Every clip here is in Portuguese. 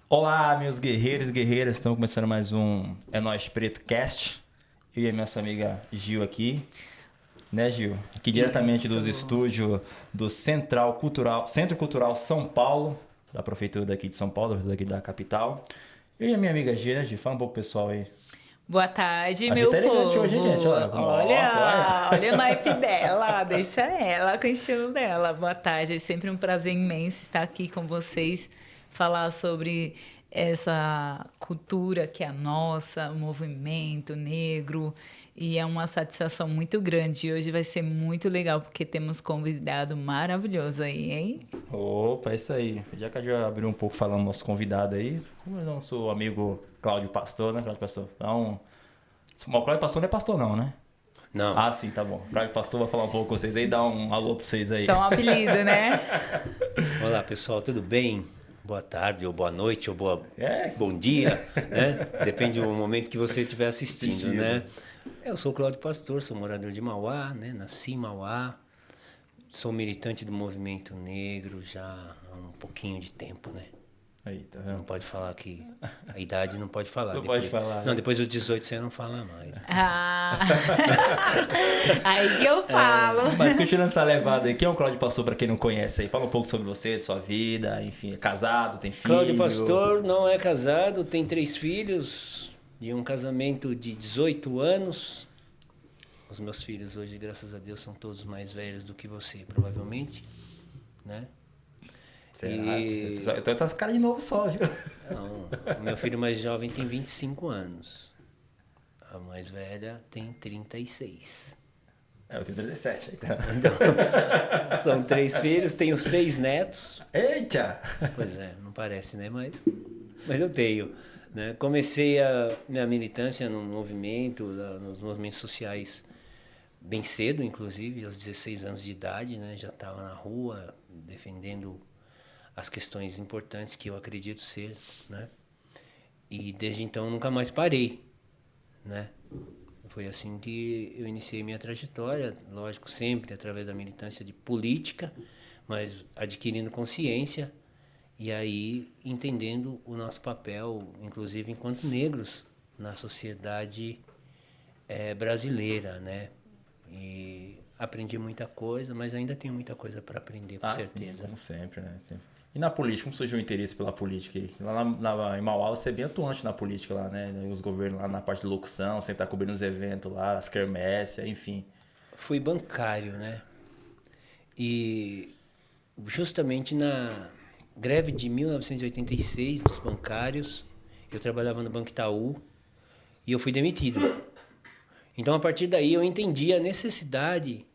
Olá, meus guerreiros e guerreiras, estamos começando mais um É Nós Preto Cast. Eu e a nossa amiga Gil aqui, né, Gil? Aqui diretamente dos estúdios do Centro Cultural São Paulo, da prefeitura daqui de São Paulo, daqui da capital. Eu e a minha amiga Gil, né, Gil? Fala um pouco pro pessoal aí. Boa tarde, A meu gente tá elegante povo. hoje, hein, gente? Olha o naipe dela, deixa ela com o estilo dela. Boa tarde, é sempre um prazer imenso estar aqui com vocês, falar sobre essa cultura que é a nossa, o movimento negro, e é uma satisfação muito grande. Hoje vai ser muito legal, porque temos convidado maravilhoso aí, hein? Opa, é isso aí. Já que a gente abriu um pouco falando do nosso convidado aí, como é o nosso amigo Cláudio Pastor, né, Cláudio Pastor? Então, o Cláudio Pastor não é pastor não, né? Não. Ah, sim, tá bom. Cláudio Pastor vai falar um pouco com vocês aí, dar um alô pra vocês aí. Só um apelido, né? Olá, pessoal, tudo bem? Boa tarde, ou boa noite, ou bom dia, né? Depende do momento que você estiver assistindo, né? Eu sou o Cláudio Pastor, sou morador de Mauá, né? Nasci em Mauá, sou militante do movimento negro já há um pouquinho de tempo, né? Aí, tá vendo? Não pode falar que... A idade não pode falar. Não depois, pode falar. Não, depois dos 18 você não fala mais. Ah, aí que eu falo. Mas continuando essa levada aí, quem é o Cláudio Pastor, pra quem não conhece aí? Fala um pouco sobre você, de sua vida, enfim, é casado, tem filho? Cláudio Pastor não é casado, tem 3 filhos, de um casamento de 18 anos. Os meus filhos hoje, graças a Deus, são todos mais velhos do que você, provavelmente, né? Será? E... Eu tô essas caras de novo só, viu? Não, o meu filho mais jovem tem 25 anos. A mais velha tem 36. Eu tenho 37 aí, tá? Então, são 3 filhos, tenho 6 netos. Eita! Pois é, não parece, né? Mas eu tenho. Né? Comecei a minha militância no movimento, nos movimentos sociais bem cedo, inclusive, aos 16 anos de idade, né? Já estava na rua defendendo as questões importantes que eu acredito ser, né? E desde então nunca mais parei, né? Foi assim que eu iniciei minha trajetória, lógico, sempre através da militância de política, mas adquirindo consciência e aí entendendo o nosso papel, inclusive enquanto negros, na sociedade brasileira, né? E aprendi muita coisa, mas ainda tenho muita coisa para aprender, com certeza. Sim, como sempre, né? E na política, como surgiu o interesse pela política aí? Lá em Mauá você é bem atuante na política lá, né? Os governos lá na parte de locução, você tá cobrindo os eventos lá, as quermesses, enfim. Fui bancário, né? E justamente na greve de 1986 dos bancários, eu trabalhava no Banco Itaú e eu fui demitido. Então, a partir daí, eu entendi a necessidade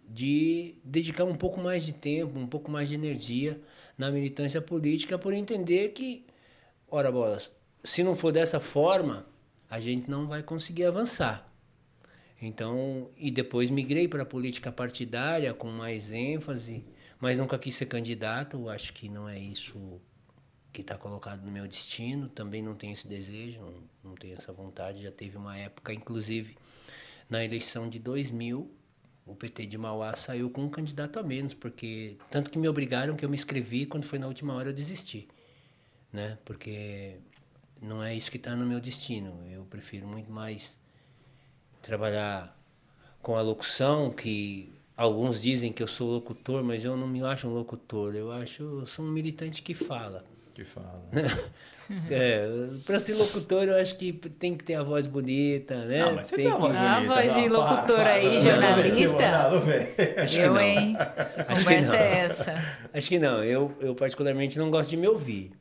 de dedicar um pouco mais de tempo, um pouco mais de energia na militância política, por entender que, ora bolas, se não for dessa forma, a gente não vai conseguir avançar. Então, e depois migrei para a política partidária com mais ênfase, mas nunca quis ser candidato, acho que não é isso que está colocado no meu destino, também não tenho esse desejo, não tenho essa vontade, já teve uma época, inclusive, na eleição de 2000, o PT de Mauá saiu com um candidato a menos, porque tanto que me obrigaram que eu me inscrevi, quando foi na última hora eu desisti, né? Porque não é isso que está no meu destino, eu prefiro muito mais trabalhar com a locução, que alguns dizem que eu sou locutor, mas eu não me acho um locutor, eu sou um militante que fala. Que fala. Para ser locutor eu acho que tem que ter a voz bonita, né? Não, mas você tem a voz bonita. A voz de Não, locutor para, aí, para. jornalista? Não, velho. Acho que Eu, não. hein? Acho Conversa que não. é essa? Acho que não. Eu particularmente não gosto de me ouvir.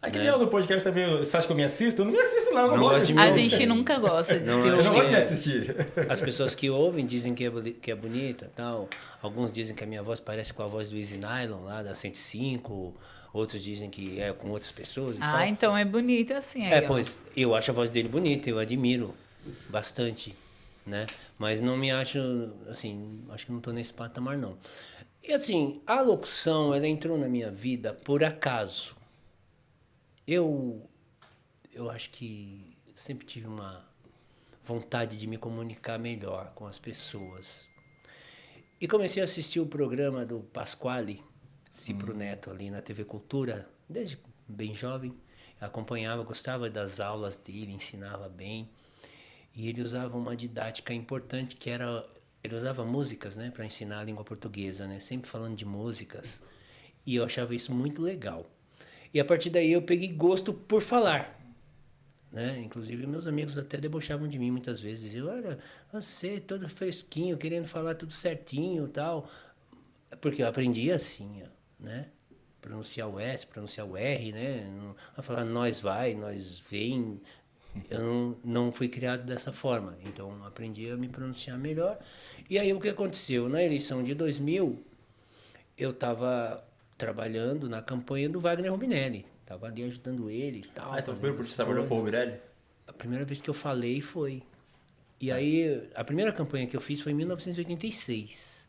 Aqui nem eu no podcast também, você acha que eu me assisto? Eu não me assisto, não. Eu Não gosto gosto de de me A ouvir. gente nunca gosta de Não, se eu Eu acho não ouvir. gosto de me assistir. As pessoas que ouvem dizem que é bonita, tal. Alguns dizem que a minha voz parece com a voz do Easy Nylon lá da 105, outros dizem que é com outras pessoas e tal. Ah, então é bonito assim aí, ó. Pois, eu acho a voz dele bonita, eu admiro bastante, né? Mas não me acho, assim, acho que não tô nesse patamar, não. E assim, a locução, ela entrou na minha vida por acaso. Eu acho que sempre tive uma vontade de me comunicar melhor com as pessoas. E comecei a assistir o programa do Pasquale, Cipro Neto ali na TV Cultura, desde bem jovem. Acompanhava, gostava das aulas dele, ensinava bem. E ele usava uma didática importante que era... Ele usava músicas, né, para ensinar a língua portuguesa, né? Sempre falando de músicas. E eu achava isso muito legal. E a partir daí eu peguei gosto por falar, né? Inclusive meus amigos até debochavam de mim muitas vezes. Diziam, olha, você todo fresquinho, querendo falar tudo certinho e tal. Porque eu aprendi assim, né? Pronunciar o S, pronunciar o R, né? A falar nós vai, nós vem. Eu não fui criado dessa forma. Então aprendi a me pronunciar melhor. E aí o que aconteceu? Na eleição de 2000, eu estava trabalhando na campanha do Wagner Rubinelli. Estava ali ajudando ele e tal. Então foi por você trabalhou com o Rubinelli? A primeira vez que eu falei foi. E aí, a primeira campanha que eu fiz foi em 1986.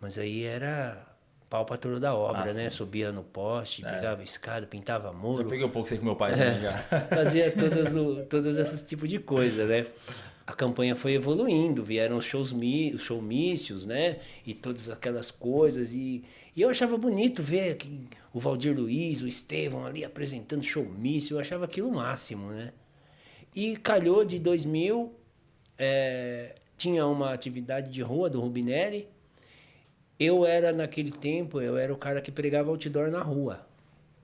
Mas aí era pau pra toda da obra, né? Subia no poste, pegava a escada, pintava muro. Eu peguei um pouco com meu pai também já. Fazia todas esses tipos de coisa, né? A campanha foi evoluindo, vieram os showmícios, né? E todas aquelas coisas. E eu achava bonito ver o Valdir Luiz, o Estevão ali apresentando showmício. Eu achava aquilo o máximo, né? E calhou de 2000, tinha uma atividade de rua do Rubinelli. Naquele tempo, eu era o cara que pregava outdoor na rua.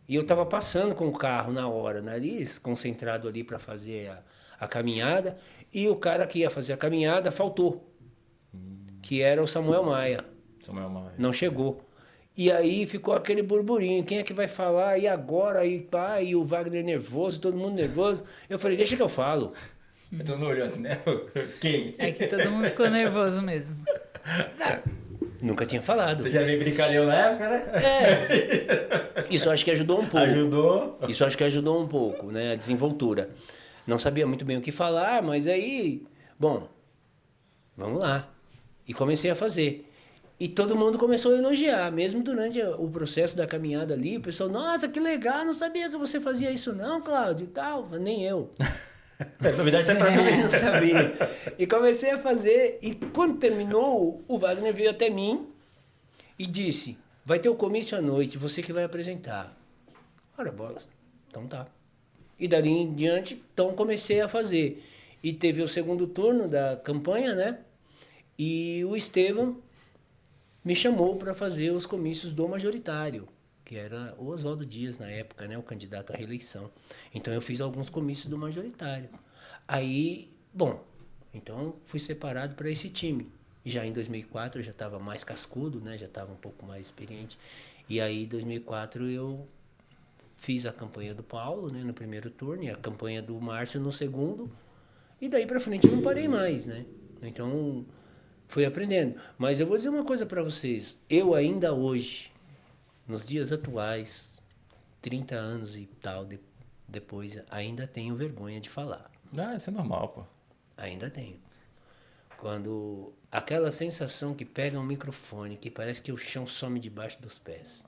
E eu estava passando com o carro na hora, ali, concentrado ali para fazer a caminhada, e o cara que ia fazer a caminhada faltou, que era o Samuel Maia. Samuel Maia. Não chegou. E aí ficou aquele burburinho, quem é que vai falar? E agora? E pá, e o Wagner nervoso, todo mundo nervoso. Eu falei, deixa que eu falo. Então não olhou assim, né? Quem? É que todo mundo ficou nervoso mesmo. Nunca tinha falado. Você já veio brincalhão na época, né? Isso acho que ajudou um pouco. Ajudou. Isso acho que ajudou um pouco, né? A desenvoltura. Não sabia muito bem o que falar, mas aí, bom, vamos lá. E comecei a fazer. E todo mundo começou a elogiar, mesmo durante o processo da caminhada ali, o pessoal, nossa, que legal, não sabia que você fazia isso não, Cláudio, e tal. Nem eu. Novidade até pra mim. Não sabia. E comecei a fazer, e quando terminou, o Wagner veio até mim e disse, vai ter o comício à noite, você que vai apresentar. Ora, bolas, então tá. E dali em diante, então comecei a fazer. E teve o segundo turno da campanha, né? E o Estevão me chamou para fazer os comícios do majoritário, que era o Oswaldo Dias na época, né? O candidato à reeleição. Então eu fiz alguns comícios do majoritário. Aí, bom, então fui separado para esse time. Já em 2004 eu já estava mais cascudo, né? Já estava um pouco mais experiente. E aí em 2004 eu fiz a campanha do Paulo, né, no primeiro turno, e a campanha do Márcio no segundo, e daí para frente eu não parei mais, né? Então, fui aprendendo. Mas eu vou dizer uma coisa para vocês, eu ainda hoje, nos dias atuais, 30 anos e tal, depois, ainda tenho vergonha de falar. Ah, isso é normal, pô. Ainda tenho. Quando aquela sensação que pega um microfone, que parece que o chão some debaixo dos pés.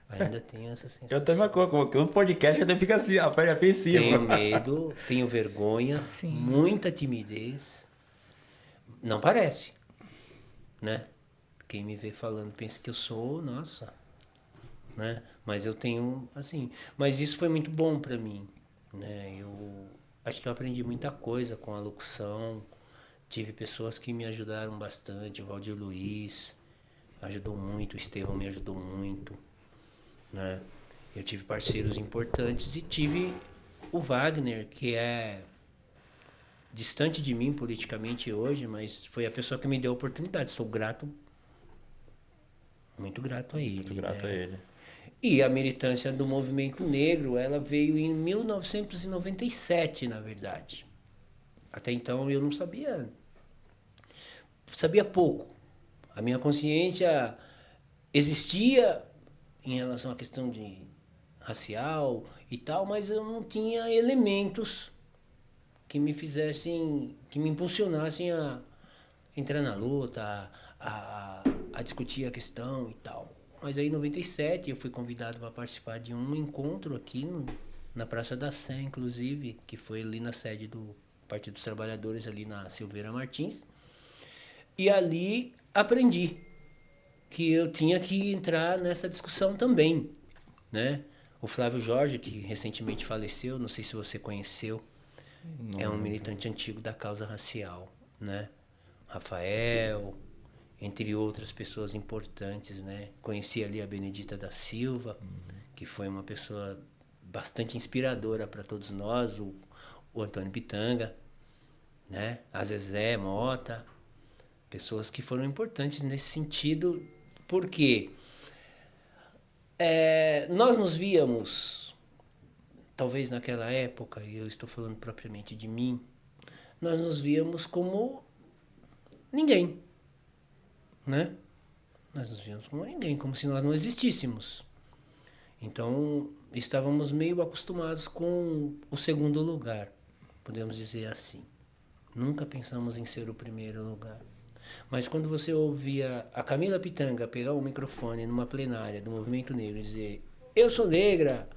Ainda tenho essa sensação. Eu também com o podcast eu fico assim, a pele apreensiva. Tenho medo, tenho vergonha, Sim. muita timidez. Não parece, né? Quem me vê falando pensa que eu sou, nossa, né? Mas eu tenho, assim... Mas isso foi muito bom para mim, né? Eu acho que eu aprendi muita coisa com a locução. Tive pessoas que me ajudaram bastante. O Valdir Luiz ajudou muito, o Estevão me ajudou muito, né? Eu tive parceiros importantes e tive o Wagner, que é distante de mim politicamente hoje, mas foi a pessoa que me deu a oportunidade. Sou grato, muito grato a ele. Muito grato né? a ele. E a militância do movimento negro, ela veio em 1997, na verdade. Até então eu não sabia pouco. A minha consciência existia em relação à questão de racial e tal, mas eu não tinha elementos que me fizessem, que me impulsionassem a entrar na luta, a discutir a questão e tal. Mas aí em 97 eu fui convidado para participar de um encontro aqui na Praça da Sé, inclusive, que foi ali na sede do Partido dos Trabalhadores, ali na Silveira Martins. E ali aprendi. que eu tinha que entrar nessa discussão também, né? O Flávio Jorge, que recentemente faleceu, não sei se você conheceu, é um militante antigo da causa racial, né? Rafael, entre outras pessoas importantes, né? Conheci ali a Benedita da Silva, que foi uma pessoa bastante inspiradora para todos nós, o Antônio Pitanga, né? A Zezé Mota, pessoas que foram importantes nesse sentido, porque nós nos víamos, talvez naquela época, e eu estou falando propriamente de mim, nós nos víamos como ninguém, né? Nós nos víamos como ninguém, como se nós não existíssemos. Então, estávamos meio acostumados com o segundo lugar, podemos dizer assim. Nunca pensamos em ser o primeiro lugar. Mas quando você ouvia a Camila Pitanga pegar o microfone numa plenária do Movimento Negro e dizer: eu sou negra.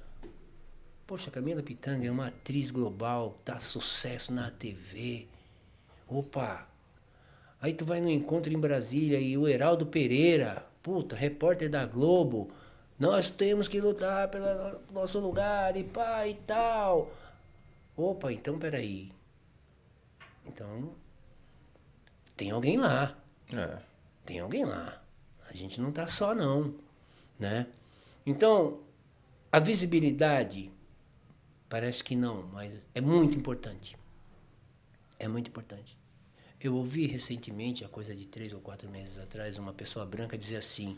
Poxa, Camila Pitanga é uma atriz global, dá sucesso na TV. Opa! Aí tu vai no encontro em Brasília e o Heraldo Pereira, puta, repórter da Globo, nós temos que lutar pelo nosso lugar e pá e tal. Opa, então peraí. Então, tem alguém lá. Tem alguém lá. A gente não tá só não, né? Então, a visibilidade, parece que não, mas é muito importante. É muito importante. Eu ouvi recentemente, há coisa de 3 ou 4 meses atrás, uma pessoa branca dizer assim: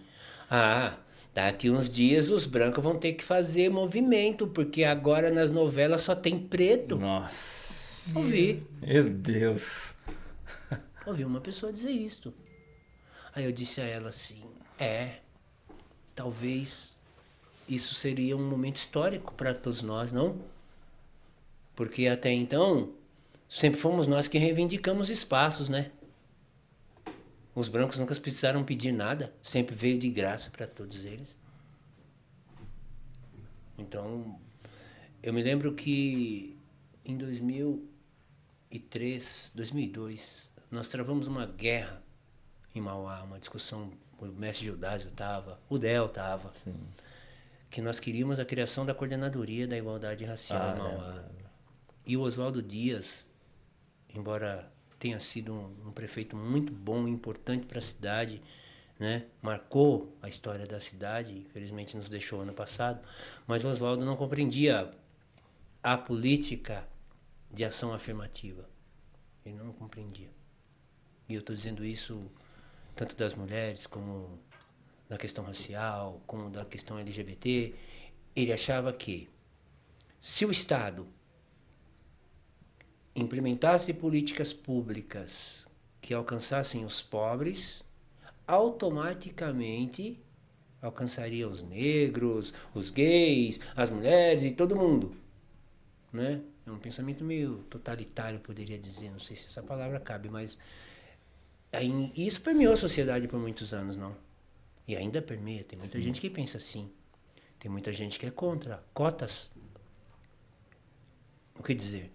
daqui uns dias os brancos vão ter que fazer movimento, porque agora nas novelas só tem preto. Nossa. Ouvi. Meu Deus. Ouvi uma pessoa dizer isso. Aí eu disse a ela assim: talvez isso seria um momento histórico para todos nós, não? Porque até então, sempre fomos nós que reivindicamos espaços, né? Os brancos nunca precisaram pedir nada, sempre veio de graça para todos eles. Então, eu me lembro que em 2003, 2002, nós travamos uma guerra em Mauá, uma discussão, o mestre Gildásio estava, o Del estava, que nós queríamos a criação da Coordenadoria da Igualdade Racial em Mauá. E o Oswaldo Dias, embora tenha sido um prefeito muito bom e importante para a cidade, né? Marcou a história da cidade, infelizmente nos deixou ano passado, mas o Oswaldo não compreendia a política de ação afirmativa. Ele não compreendia. E eu estou dizendo isso tanto das mulheres, como da questão racial, como da questão LGBT. Ele achava que se o Estado implementasse políticas públicas que alcançassem os pobres, automaticamente alcançaria os negros, os gays, as mulheres e todo mundo, né? É um pensamento meio totalitário, poderia dizer, não sei se essa palavra cabe, mas isso permeou a sociedade por muitos anos, não? E ainda permeia, tem muita gente que pensa assim. Tem muita gente que é contra cotas. O que dizer?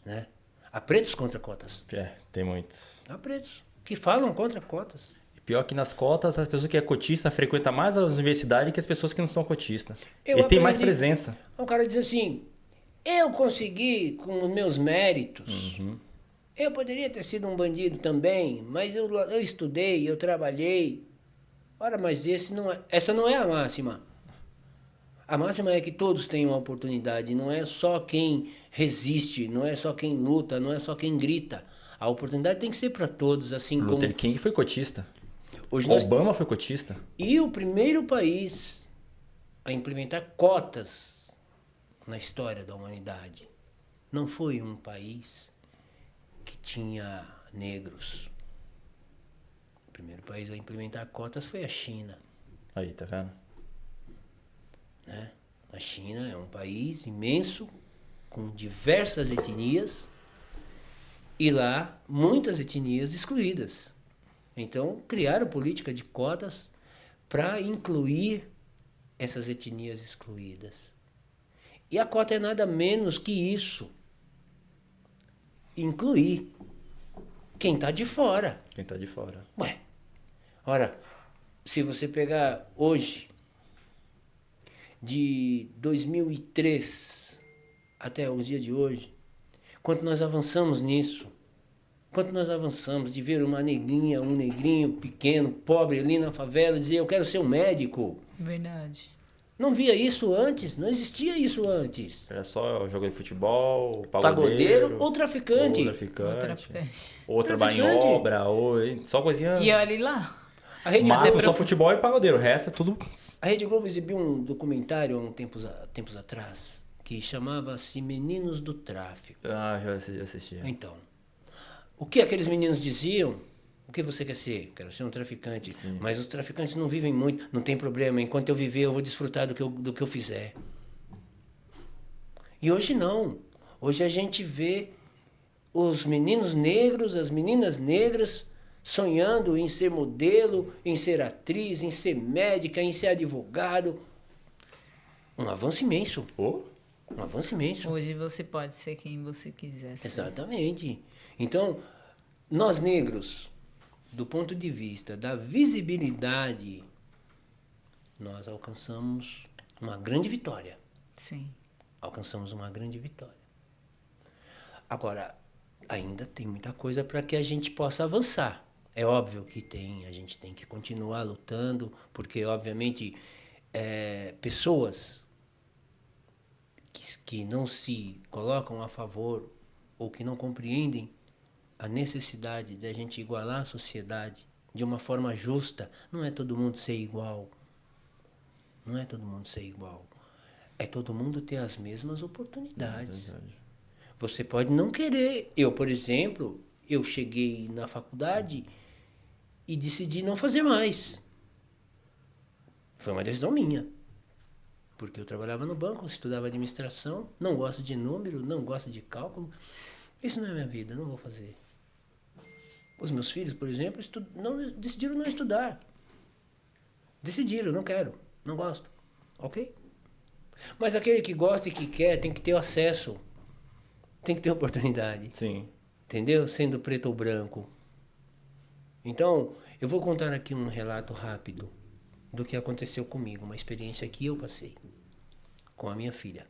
Né? Há pretos contra cotas. Tem muitos. Há pretos que falam contra cotas. E pior que nas cotas, as pessoas que é cotista frequentam mais as universidades que as pessoas que não são cotistas. Eles têm mais presença. Um cara diz assim: eu consegui com os meus méritos. Eu poderia ter sido um bandido também, mas eu estudei, eu trabalhei. Ora, mas essa não é a máxima. A máxima é que todos têm uma oportunidade, não é só quem resiste, não é só quem luta, não é só quem grita. A oportunidade tem que ser para todos, assim como... Luther King foi cotista. Hoje Obama foi cotista. E o primeiro país a implementar cotas na história da humanidade não foi um país que tinha negros. O primeiro país a implementar cotas foi a China. Aí, tá vendo? Né? A China é um país imenso, com diversas etnias, e lá muitas etnias excluídas. Então, criaram política de cotas para incluir essas etnias excluídas. E a cota é nada menos que isso. Incluir quem está de fora. Quem tá de fora. Ora, se você pegar hoje, de 2003 até os dias de hoje, quanto nós avançamos nisso, quanto nós avançamos de ver uma negrinha, um negrinho pequeno, pobre ali na favela, dizer eu quero ser um médico. Verdade. Não via isso antes, não existia isso antes. Era só jogo de futebol, Pagodeiro ou traficante. Ou traficante. Ou traficante. Ou trabalhar em Traficante. obra, ou só coisinha... E olha lá. A Rede, Máximo Globo, só futebol e pagodeiro, o resto é tudo... a Rede Globo exibiu um documentário há tempos atrás que chamava-se Meninos do Tráfico. Ah, já assisti. Então, o que aqueles meninos diziam? O que você quer ser? Quero ser um traficante. Sim. Mas os traficantes não vivem muito, não tem problema. Enquanto eu viver, eu vou desfrutar do que eu fizer. E hoje não. Hoje a gente vê os meninos negros, as meninas negras sonhando em ser modelo, em ser atriz, em ser médica, em ser advogado. Um avanço imenso. Oh? Um avanço imenso. Hoje você pode ser quem você quiser ser. Exatamente. Então, nós negros, do ponto de vista da visibilidade, nós alcançamos uma grande vitória. Sim. Alcançamos uma grande vitória. Agora, ainda tem muita coisa para que a gente possa avançar. É óbvio que tem, a gente tem que continuar lutando, porque, obviamente, pessoas que não se colocam a favor ou que não compreendem a necessidade de a gente igualar a sociedade de uma forma justa. Não é todo mundo ser igual. Não é todo mundo ser igual. É todo mundo ter as mesmas oportunidades. Você pode não querer. Eu, por exemplo, eu cheguei na faculdade e decidi não fazer mais. Foi uma decisão minha. Porque eu trabalhava no banco, estudava administração, não gosto de número, não gosto de cálculo. Isso não é minha vida, não vou fazer. Os meus filhos, por exemplo, decidiram não estudar. Decidiram, não quero, não gosto. Ok? Mas aquele que gosta e que quer tem que ter acesso. Tem que ter oportunidade. Sim. Entendeu? Sendo preto ou branco. Então, eu vou contar aqui um relato rápido do que aconteceu comigo, uma experiência que eu passei com a minha filha.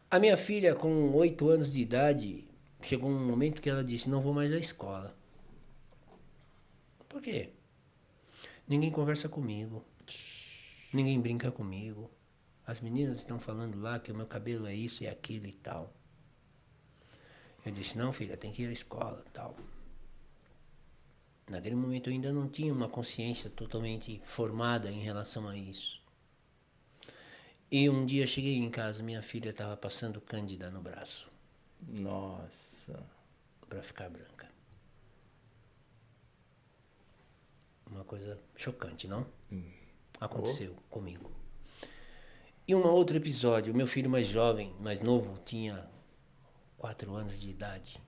A minha filha, com 8 anos de idade, chegou um momento que ela disse, não vou mais à escola. Por quê? Ninguém conversa comigo. Ninguém brinca comigo. As meninas estão falando lá que o meu cabelo é isso e aquilo e tal. Eu disse, não, filha, tem que ir à escola e tal. Naquele momento eu ainda não tinha uma consciência totalmente formada em relação a isso. E um dia cheguei em casa, minha filha estava passando Cândida no braço. Nossa. Para ficar branca. Uma coisa chocante, não? Aconteceu comigo. E um outro episódio, meu filho mais jovem, mais novo, tinha 4 anos de idade.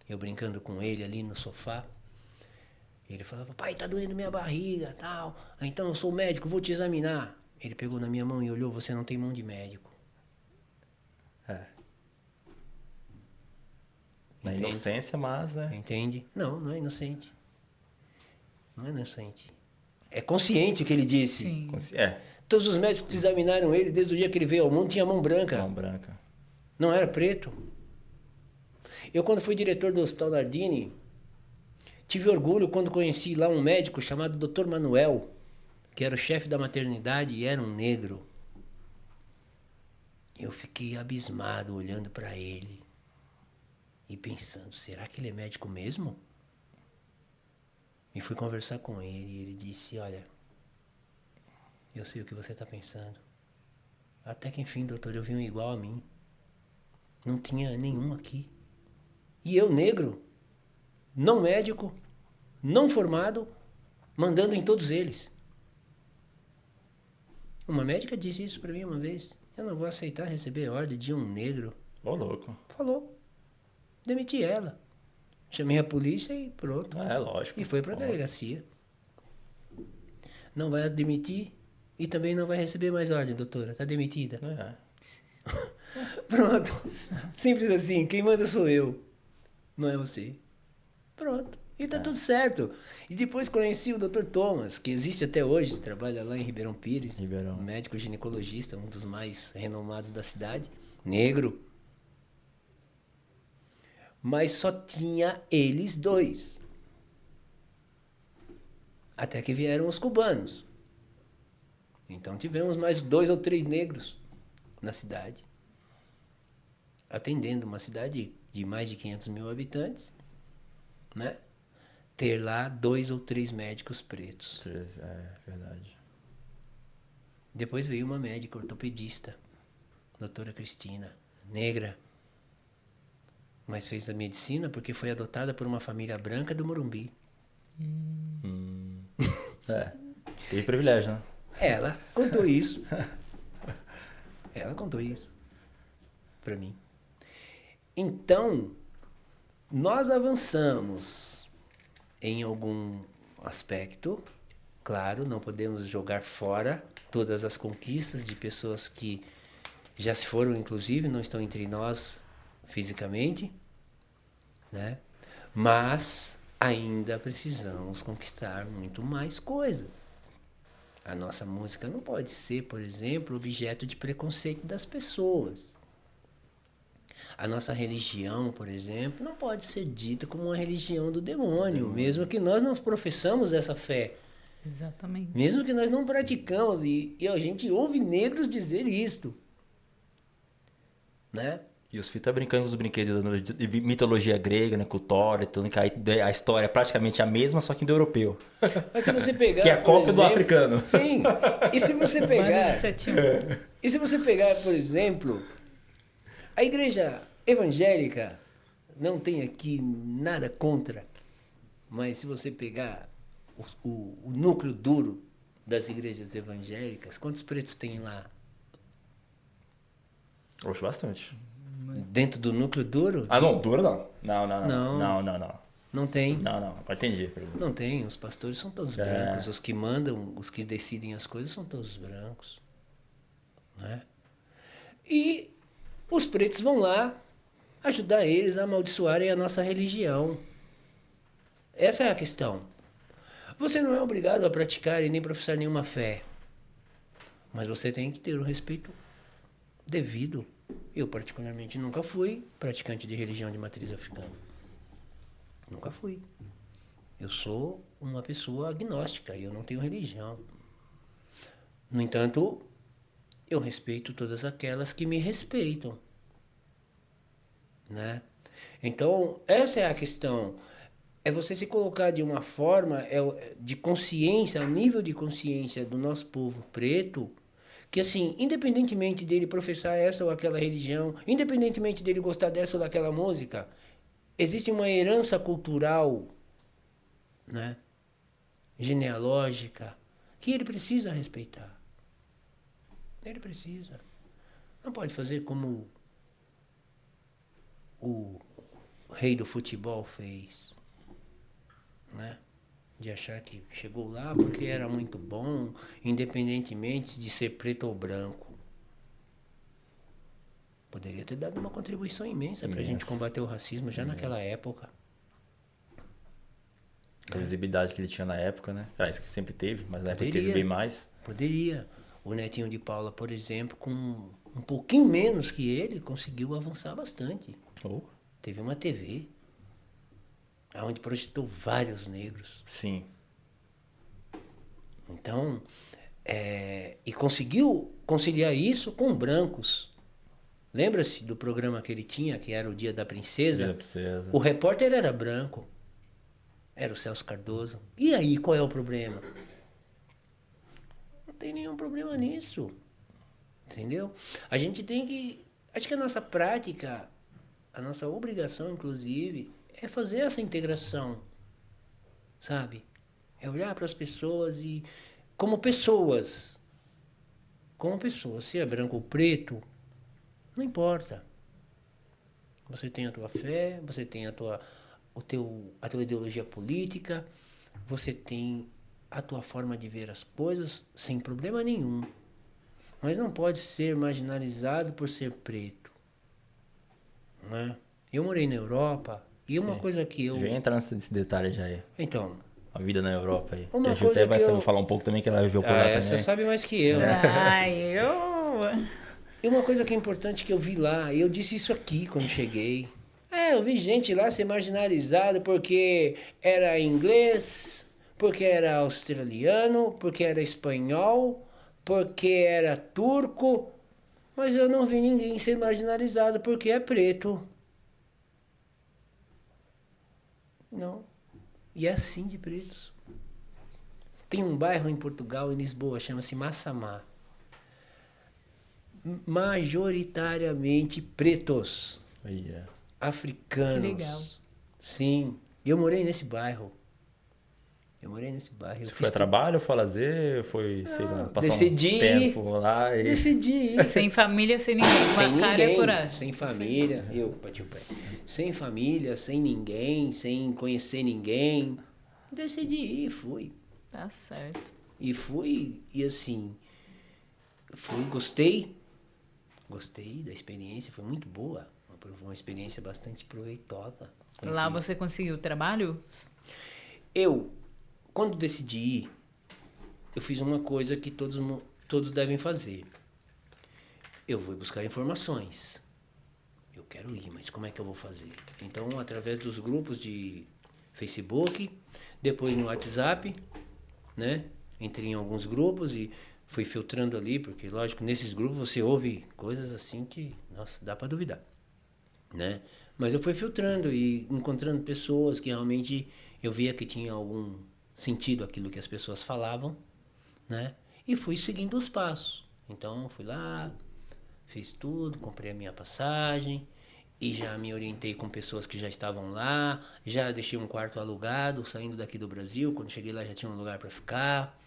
Eu brincando com ele ali no sofá. Ele falava, pai, tá doendo minha barriga, tal. Então eu sou médico, vou te examinar. Ele pegou na minha mão e olhou, você não tem mão de médico. É. Na Entende? inocência, mas, né? Entende? Não, não é inocente. Não é inocente. É consciente o que ele disse. Sim. É. Todos os médicos que examinaram ele, desde o dia que ele veio ao mundo, tinha mão branca. Mão branca. Não era preto. Eu, quando fui diretor do Hospital Nardini, tive orgulho quando conheci lá um médico chamado Dr. Manuel, que era o chefe da maternidade e era um negro. Eu fiquei abismado olhando para ele e pensando, será que ele é médico mesmo? E fui conversar com ele e ele disse, olha, eu sei o que você está pensando. Até que enfim, doutor, eu vi um igual a mim. Não tinha nenhum aqui. E eu, negro, não médico, não formado, mandando em todos eles. Uma médica disse isso para mim uma vez. Eu não vou aceitar receber ordem de um negro. Ô, louco. Falou. Demiti ela. Chamei a polícia e pronto. É, lógico. E foi para a delegacia. Não vai demitir e também não vai receber mais ordem, doutora. Está demitida. É. Pronto. Simples assim. Quem manda sou eu. Não é você. Pronto. E tá tudo certo. E depois conheci o Dr. Thomas, que existe até hoje, trabalha lá em Ribeirão Pires. Ribeirão. Médico ginecologista, um dos mais renomados da cidade. Negro. Mas só tinha eles dois. Até que vieram os cubanos. Então tivemos mais 2 ou 3 negros na cidade. Atendendo uma cidade de mais de 500 mil habitantes, né? Ter lá 2 ou 3 médicos pretos. É verdade. Depois veio uma médica ortopedista, doutora Cristina, negra, mas fez a medicina porque foi adotada por uma família branca do Morumbi. Teve privilégio, né? Ela contou isso. Ela contou isso para mim. Então, nós avançamos em algum aspecto. Claro, não podemos jogar fora todas as conquistas de pessoas que já se foram, inclusive, não estão entre nós fisicamente, né? Mas ainda precisamos conquistar muito mais coisas. A nossa música não pode ser, por exemplo, objeto de preconceito das pessoas. A nossa religião, por exemplo, não pode ser dita como uma religião do demônio, mesmo que nós não professamos essa fé. Exatamente. Mesmo que nós não praticamos, e a gente ouve negros dizer isto. Né? E os filhos tá brincando com os brinquedos de mitologia grega, né? Com o Thor e tudo, que a história é praticamente a mesma, só que do europeu. Mas se você pegar, que é a por cópia do exemplo, africano. Sim. E se você pegar, Manda e se você pegar, por exemplo, a igreja evangélica, não tem aqui nada contra, mas se você pegar o núcleo duro das igrejas evangélicas, quantos pretos tem lá? Oxe, bastante. Dentro do núcleo duro? Não, dura não. Não. Não tem. Não, agora entendi. Não tem, os pastores são todos brancos, os que mandam, os que decidem as coisas são todos brancos. Né? E os pretos vão lá ajudar eles a amaldiçoarem a nossa religião. Essa é a questão. Você não é obrigado a praticar e nem professar nenhuma fé. Mas você tem que ter o respeito devido. Eu, particularmente, nunca fui praticante de religião de matriz africana. Nunca fui. Eu sou uma pessoa agnóstica e eu não tenho religião. No entanto, eu respeito todas aquelas que me respeitam. Né? Então, essa é a questão. É você se colocar de uma forma de consciência, a nível de consciência do nosso povo preto, que assim, independentemente dele professar essa ou aquela religião, independentemente dele gostar dessa ou daquela música, existe uma herança cultural, né, genealógica, que ele precisa respeitar. Ele precisa. Não pode fazer como o rei do futebol fez, né? De achar que chegou lá porque era muito bom, independentemente de ser preto ou branco. Poderia ter dado uma contribuição imensa para a gente combater o racismo já naquela época. A visibilidade que ele tinha na época, né? Isso que sempre teve, mas na época Poderia. teve bem mais. Poderia. O Netinho de Paula, por exemplo, com um pouquinho menos que ele, conseguiu avançar bastante. Teve uma TV onde projetou vários negros. Sim. Então, e conseguiu conciliar isso com brancos. Lembra-se do programa que ele tinha, que era o Dia da Princesa? Dia da Princesa. O repórter era branco. Era o Celso Cardoso. E aí, qual é o problema? Não tem nenhum problema nisso. Entendeu? A gente tem que... Acho que a nossa prática, a nossa obrigação, inclusive, é fazer essa integração. Sabe? É olhar para as pessoas e... Como pessoas. Como pessoas. Se é branco ou preto, não importa. Você tem a tua fé, você tem a tua ideologia política, você tem a tua forma de ver as coisas sem problema nenhum. Mas não pode ser marginalizado por ser preto. Né? Eu morei na Europa E uma Sim. coisa que eu... Já entra nesse detalhe já aí. Então, A vida na Europa aí. Uma Que a Gil até coisa vai que saber eu- falar um pouco também, que ela viveu por lá essa também. sabe mais que eu. Ai, eu. E uma coisa que é importante que eu vi lá, e eu disse isso aqui quando cheguei. Eu vi gente lá ser marginalizada porque era inglês, porque era australiano, porque era espanhol, porque era turco, mas eu não vi ninguém ser marginalizado porque é preto. Não. E é assim de pretos. Tem um bairro em Portugal, em Lisboa, chama-se Massamá. Majoritariamente pretos, Aí, é. africanos. Que legal. Sim. E eu morei nesse bairro. Eu Você fiz foi a trabalho, foi a lazer, foi, sei lá, passar decidi um tempo lá e... Decidi ir. Sem família, sem ninguém. Com Sem a cara e a ninguém, coragem. sem família, eu bati o pé. Sem família, sem ninguém, sem conhecer ninguém. Decidi ir, fui. Tá certo. E fui, e assim, gostei da experiência, foi muito boa. Uma experiência bastante proveitosa. Lá você conseguiu trabalho? Eu, quando decidi ir, eu fiz uma coisa que todos devem fazer. Eu vou buscar informações. Eu quero ir, mas como é que eu vou fazer? Então, através dos grupos de Facebook, depois no WhatsApp, né? Entrei em alguns grupos e fui filtrando ali, porque, lógico, nesses grupos você ouve coisas assim que, nossa, dá para duvidar, né? Mas eu fui filtrando e encontrando pessoas que realmente eu via que tinha algum sentido aquilo que as pessoas falavam, né? E fui seguindo os passos. Então, fui lá, fiz tudo, comprei a minha passagem e já me orientei com pessoas que já estavam lá, já deixei um quarto alugado, saindo daqui do Brasil. Quando cheguei lá já tinha um lugar para ficar.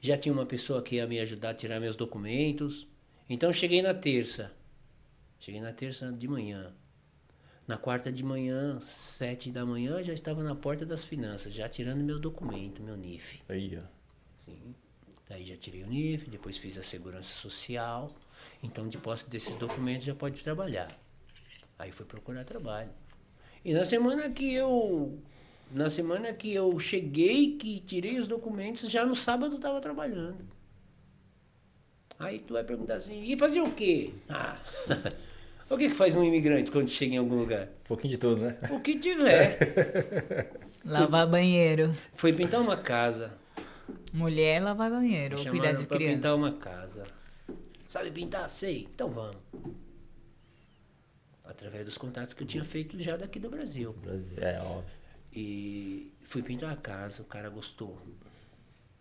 Já tinha uma pessoa que ia me ajudar a tirar meus documentos. Então, cheguei na terça de manhã. Na quarta de manhã, 7 da manhã, já estava na porta das finanças, já tirando meu documento, meu NIF. Aí, ó. Sim. Daí já tirei o NIF, depois fiz a segurança social. Então, de posse desses documentos, já pode trabalhar. Aí fui procurar trabalho. E na semana que eu cheguei, que tirei os documentos, já no sábado estava trabalhando. Aí tu vai perguntar assim, e fazer o quê? O que faz um imigrante quando chega em algum lugar? Um pouquinho de tudo, né? O que tiver. Lavar banheiro. Foi pintar uma casa. Mulher lavar banheiro. Me Ou cuidar chamaram de para pintar criança. uma casa. Sabe pintar? Sei. Então vamos. Através dos contatos que eu tinha feito já daqui do Brasil. Brasil, é óbvio. E fui pintar a casa, o cara gostou.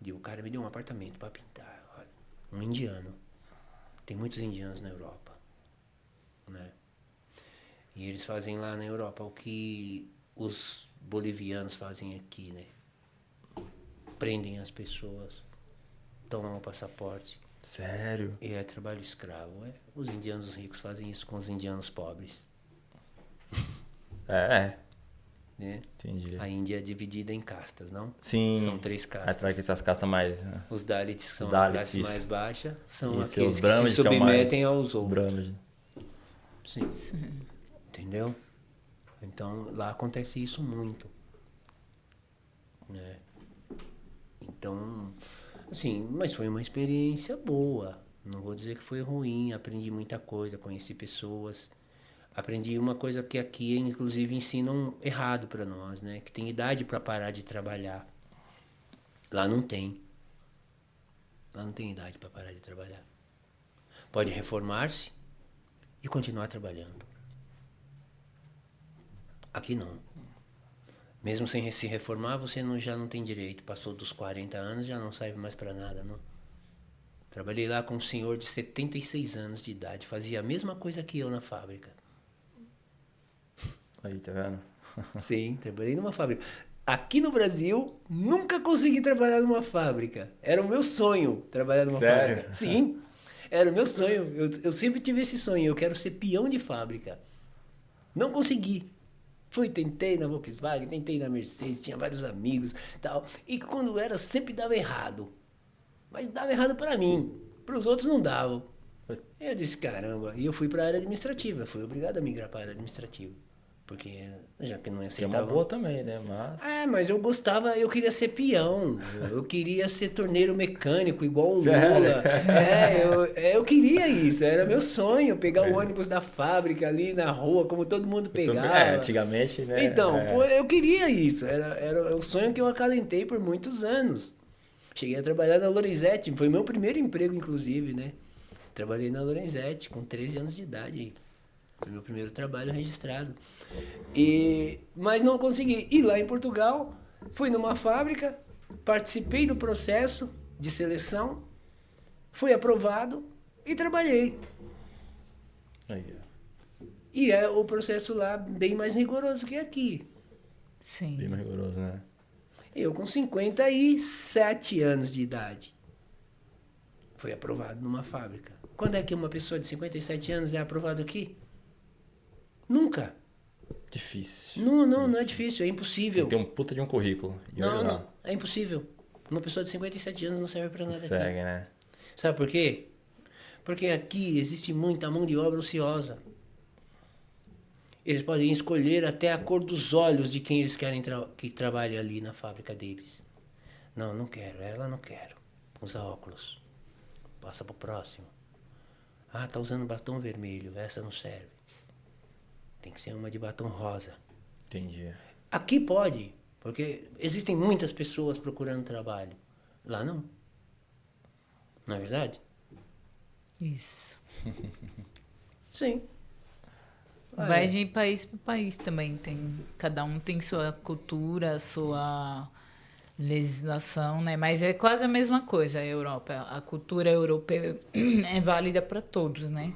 E o cara me deu um apartamento para pintar. Olha, um indiano. Tem muitos indianos na Europa, né? E eles fazem lá na Europa o que os bolivianos fazem aqui, né? Prendem as pessoas, tomam o passaporte. Sério? E é trabalho escravo. Os indianos ricos fazem isso com os indianos pobres. É. Né? Entendi. A Índia é dividida em castas, não? Sim. São 3 castas. Atrás dessas castas mais... Né? Os Dalits, que são Os Dalits, a classe isso. mais baixa, são Isso, aqueles os que se Brahmins, que é o submetem mais- aos Os outros. Brahmins. Sim. Entendeu? Então, lá acontece isso muito. Né? Então, assim, mas foi uma experiência boa. Não vou dizer que foi ruim. Aprendi muita coisa, conheci pessoas. Aprendi uma coisa que aqui, inclusive, ensinam errado para nós, né? Que tem idade para parar de trabalhar. Lá não tem. Lá não tem idade para parar de trabalhar. Pode reformar-se e continuar trabalhando. Aqui não. Mesmo sem se reformar, você já não tem direito. Passou dos 40 anos, já não serve mais para nada, não. Trabalhei lá com um senhor de 76 anos de idade. Fazia a mesma coisa que eu na fábrica. Aí, tá vendo? Sim, trabalhei numa fábrica. Aqui no Brasil, nunca consegui trabalhar numa fábrica. Era o meu sonho trabalhar numa Sério? fábrica. Sim, era o meu sonho. Eu sempre tive esse sonho. Eu quero ser peão de fábrica. Não consegui. Tentei na Volkswagen, tentei na Mercedes, tinha vários amigos e tal. E quando era, sempre dava errado. Mas dava errado para mim. Para os outros não dava. Eu disse, caramba. E eu fui para a área administrativa. Fui obrigado a migrar para a área administrativa. Porque já que não Que é uma aceitava... boa também, né? Mas... Mas eu queria ser peão, eu queria ser torneiro mecânico, igual o Sério? Lula. Eu queria isso, era meu sonho, pegar o ônibus da fábrica ali na rua, como todo mundo pegava. Antigamente, né? Então, pô, eu queria isso, era o sonho que eu acalentei por muitos anos. Cheguei a trabalhar na Lorenzetti, foi meu primeiro emprego, inclusive, né? Trabalhei na Lorenzetti com 13 anos de idade. Foi meu primeiro trabalho registrado. Mas não consegui. E lá em Portugal, fui numa fábrica, participei do processo de seleção, fui aprovado e trabalhei. Aí, ó. E é o processo lá bem mais rigoroso que aqui. Sim. Bem mais rigoroso, né? Eu com 57 anos de idade fui aprovado numa fábrica. Quando é que uma pessoa de 57 anos é aprovada aqui? Nunca. Difícil. Não é difícil, é impossível. Tem um puta de um currículo. E olha lá. Não, é impossível. Uma pessoa de 57 anos não serve pra nada aqui. Consegue, né? Sabe por quê? Porque aqui existe muita mão de obra ociosa. Eles podem escolher até a cor dos olhos de quem eles querem que trabalhe ali na fábrica deles. Não quero, ela não quero. Usa óculos. Passa pro próximo. Ah, tá usando batom vermelho, essa não serve. Tem que ser uma de batom rosa. Entendi. Aqui pode, porque existem muitas pessoas procurando trabalho. Lá não. Não é verdade? Isso. Sim. Vai de país para país também. Cada um tem sua cultura, sua legislação, né? Mas é quase a mesma coisa a Europa. A cultura europeia é válida para todos, né?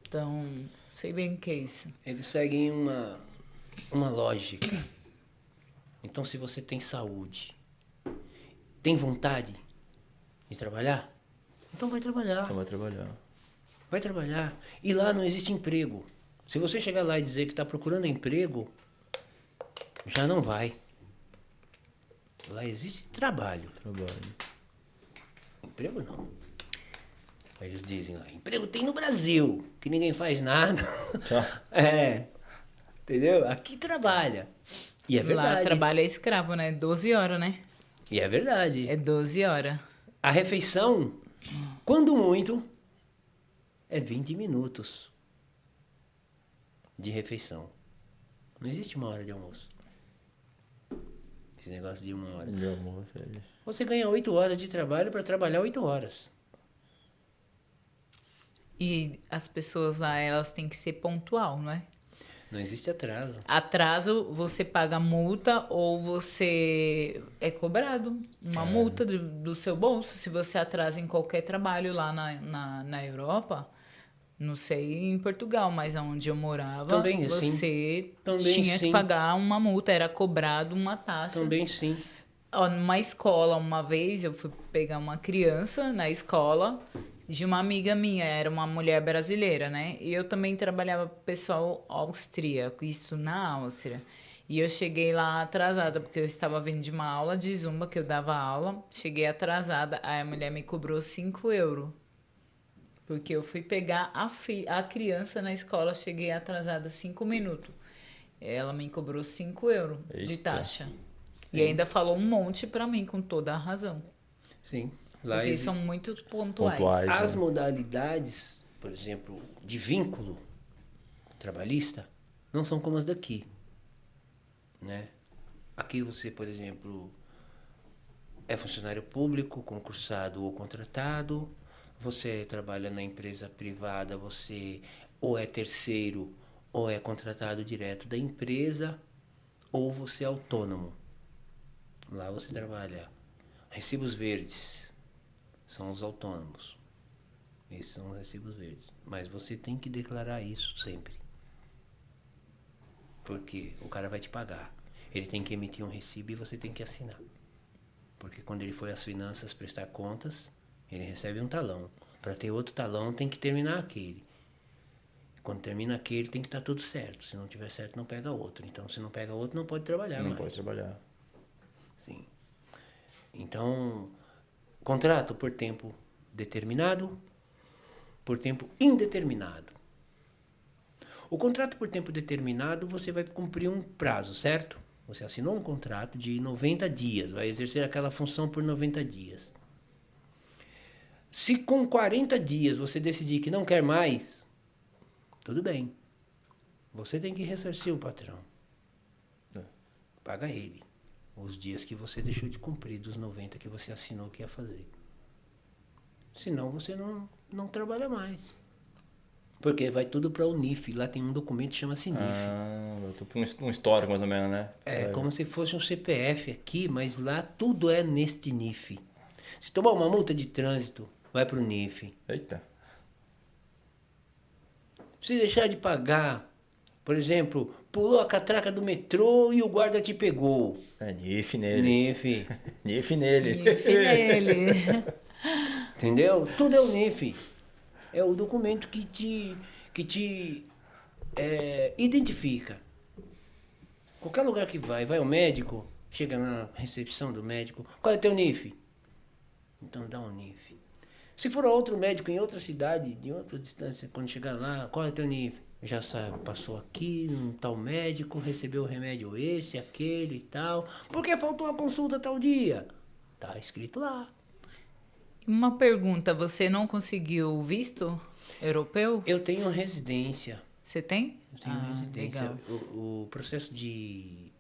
Então, sei bem o que é isso. Eles seguem uma lógica. Então, se você tem saúde, tem vontade de trabalhar, então vai trabalhar. Então vai trabalhar. Vai trabalhar. E lá não existe emprego. Se você chegar lá e dizer que está procurando emprego, já não vai. Lá existe trabalho. Trabalho. Emprego não. Eles dizem lá, emprego tem no Brasil, que ninguém faz nada. Tá. Entendeu? Aqui trabalha. E é verdade. Lá trabalha escravo, né? 12 horas, né? E é verdade. É 12 horas. A refeição, quando muito, é 20 minutos de refeição. Não existe uma hora de almoço. Esse negócio de uma hora. Meu amor, sério. Você ganha 8 horas de trabalho para trabalhar 8 horas. E as pessoas lá, elas têm que ser pontual, não é? Não existe atraso. Atraso, você paga multa ou você é cobrado uma multa do seu bolso se você atrasa em qualquer trabalho lá na Europa. Não sei em Portugal, mas onde eu morava, Também, você Também, tinha que sim. pagar uma multa, era cobrado uma taxa. Também sim. Ó, numa escola, uma vez eu fui pegar uma criança na escola de uma amiga minha, era uma mulher brasileira, né? E eu também trabalhava com o pessoal austríaco, isso na Áustria. E eu cheguei lá atrasada, porque eu estava vindo de uma aula de zumba, que eu dava aula. Cheguei atrasada, aí a mulher me cobrou 5 euros. Porque eu fui pegar a criança na escola, cheguei atrasada 5 minutos. Ela me cobrou 5 euros de Eita. taxa. Sim. E ainda falou um monte pra mim, com toda a razão. Sim. Lá Porque existe. são muito pontuais. Pontuais. As modalidades, por exemplo, de vínculo trabalhista, não são como as daqui. Né? Aqui você, por exemplo, é funcionário público, concursado ou contratado. Você trabalha na empresa privada, você ou é terceiro ou é contratado direto da empresa, ou você é autônomo. Lá você trabalha. Recibos verdes são os autônomos. Esses são os recibos verdes. Mas você tem que declarar isso sempre. Porque o cara vai te pagar. Ele tem que emitir um recibo e você tem que assinar. Porque quando ele for às finanças prestar contas, ele recebe um talão. Para ter outro talão, tem que terminar aquele. Quando termina aquele, tem que estar tudo certo. Se não tiver certo, não pega outro. Então, se não pega outro, não pode trabalhar Não mais. pode trabalhar. Sim. Então, contrato por tempo determinado, por tempo indeterminado. O contrato por tempo determinado, você vai cumprir um prazo, certo? Você assinou um contrato de 90 dias, vai exercer aquela função por 90 dias. Se com 40 dias você decidir que não quer mais, tudo bem. Você tem que ressarcir o patrão. Paga ele os dias que você deixou de cumprir dos 90 que você assinou que ia fazer. Senão você não trabalha mais. Porque vai tudo para o NIF. Lá tem um documento que chama-se NIF. Eu tô um histórico mais ou menos, né? É como se fosse um CPF aqui, mas lá tudo é neste NIF. Se tomar uma multa de trânsito, vai para o NIF. Eita. Se deixar de pagar, por exemplo, pulou a catraca do metrô e o guarda te pegou. É NIF nele. NIF. NIF nele. NIF nele. Entendeu? Tudo é o NIF. É o documento que te identifica. Qualquer lugar que vai ao médico, chega na recepção do médico, qual é o teu NIF? Então dá um NIF. Se for outro médico em outra cidade, de outra distância, quando chegar lá, qual é o teu NIF? Já sabe, passou aqui, num tal médico, recebeu o remédio esse, aquele e tal. Por que faltou a consulta tal dia? Tá escrito lá. Uma pergunta, você não conseguiu visto europeu? Eu tenho residência. Você tem? Eu tenho residência. Legal. O processo de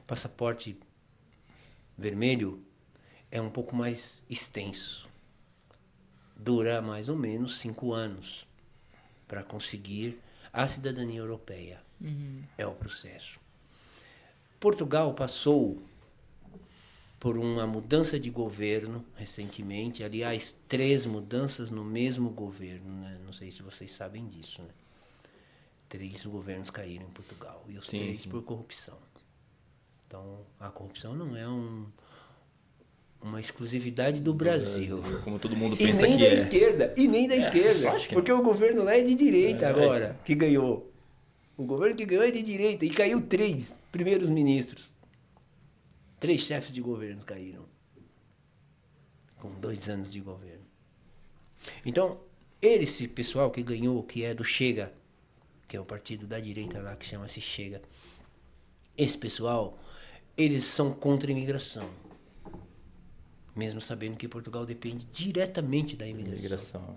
passaporte vermelho é um pouco mais extenso. Dura mais ou menos 5 anos para conseguir a cidadania europeia. É o processo. Portugal passou por uma mudança de governo recentemente. Aliás, 3 mudanças no mesmo governo, né? Não sei se vocês sabem disso, né? 3 governos caíram em Portugal. E os 3 por corrupção. Então, a corrupção não é uma exclusividade do Brasil. Como todo mundo E pensa nem que da é. esquerda. E nem da esquerda. acho que Porque o governo lá é de direita agora, então. que ganhou. O governo que ganhou é de direita. E caiu 3 primeiros ministros. 3 chefes de governo caíram. Com 2 anos de governo. Então, esse pessoal que ganhou, que é do Chega, que é o partido da direita lá, que chama-se Chega. Esse pessoal, eles são contra a imigração. Mesmo sabendo que Portugal depende diretamente da imigração.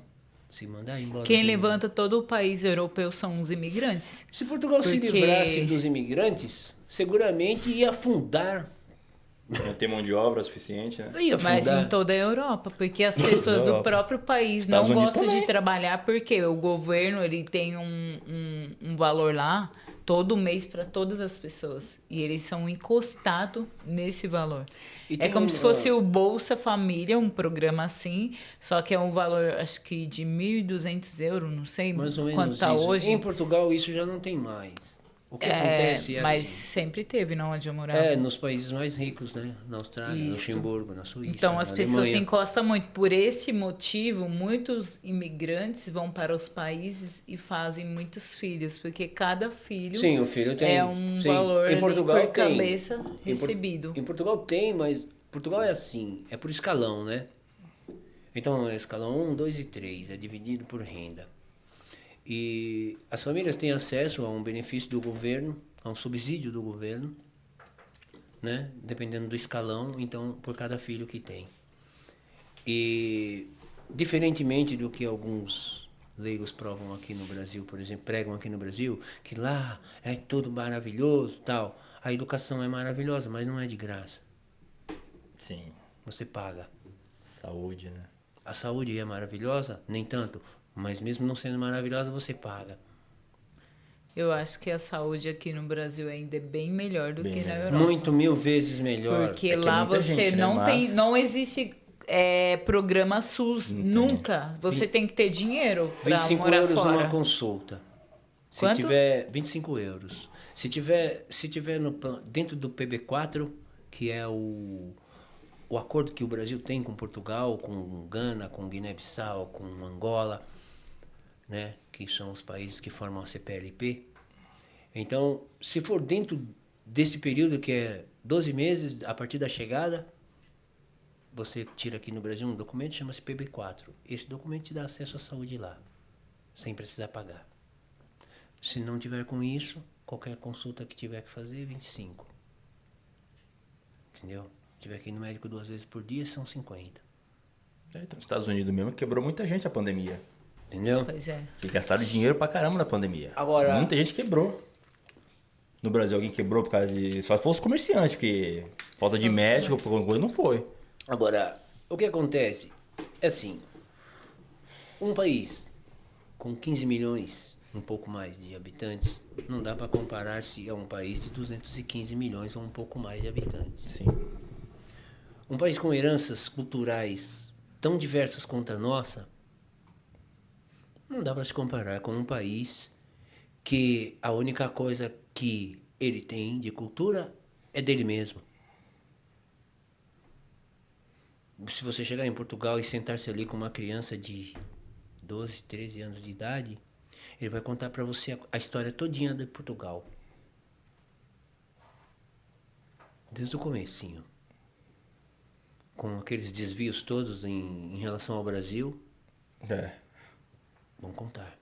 Se mandar embora... Quem levanta todo o país europeu são os imigrantes. Se Portugal se livrasse dos imigrantes, seguramente ia afundar. Não tem mão de obra suficiente, né? Ia afundar. Mas em toda a Europa, porque as pessoas do próprio país Estados não Unidos gostam também. de trabalhar, porque o governo ele tem um valor lá todo mês para todas as pessoas. E eles são encostados nesse valor. E É tem como se fosse o Bolsa Família, um programa assim, só que é um valor, acho que de 1.200 euros, não sei Mais ou menos quanto está isso. hoje. Em Portugal isso já não tem mais. O que acontece é mas assim. sempre teve, não onde eu morava. É, nos países mais ricos, né? Na Austrália, no Isso. Luxemburgo, na Suíça, Então na as pessoas se Alemanha. encostam muito. Por esse motivo, muitos imigrantes vão para os países e fazem muitos filhos, porque cada filho Sim, o filho tem. é um Sim. valor Em Portugal por tem. cabeça recebido. Em Portugal tem, mas Portugal é assim, é por escalão, né? Então, é escalão 1, 2 e 3, é dividido por renda. E as famílias têm acesso a um benefício do governo, a um subsídio do governo, né? Dependendo do escalão, então, por cada filho que tem. E, diferentemente do que alguns leigos provam aqui no Brasil, por exemplo, pregam aqui no Brasil, que lá é tudo maravilhoso, tal. A educação é maravilhosa, mas não é de graça. Sim. Você paga. Saúde, né? A saúde é maravilhosa? Nem tanto. Mas mesmo não sendo maravilhosa, você paga. Eu acho que a saúde aqui no Brasil ainda é bem melhor do Bem que na melhor. Europa. Muito, 1000 vezes melhor. Porque É que é lá muita você gente, né? não tem, Mas- não existe programa SUS, nunca. Você tem que ter dinheiro para 25 morar euros fora. uma consulta. Se Quanto? tiver 25 euros. Se tiver dentro do PB4, que é o acordo que o Brasil tem com Portugal, com Gana, com Guiné-Bissau, com Angola, né, que são os países que formam a CPLP. Então, se for dentro desse período que é 12 meses a partir da chegada, você tira aqui no Brasil um documento que chama-se PB4. Esse documento te dá acesso à saúde lá. sem precisar pagar. Se não tiver com isso, qualquer consulta que tiver que fazer, 25. Entendeu? Se tiver que ir no médico 2 vezes por dia, são 50. Então, nos Estados Unidos mesmo quebrou muita gente a pandemia. Entendeu? Pois é. Que gastaram dinheiro pra caramba na pandemia. Agora- Muita gente quebrou. No Brasil alguém quebrou por causa de... Só se fosse comerciante, porque falta de médico, por alguma coisa, não foi. Agora, o que acontece é assim, um país com 15 milhões, um pouco mais de habitantes, não dá para comparar-se a um país de 215 milhões ou um pouco mais de habitantes. Sim. Um país com heranças culturais tão diversas quanto a nossa, não dá para se comparar com um país que a única coisa que ele tem de cultura é dele mesmo. Se você chegar em Portugal e sentar-se ali com uma criança de 12, 13 anos de idade, ele vai contar para você a história todinha de Portugal. Desde o comecinho. Com aqueles desvios todos em relação ao Brasil, É. vão contar.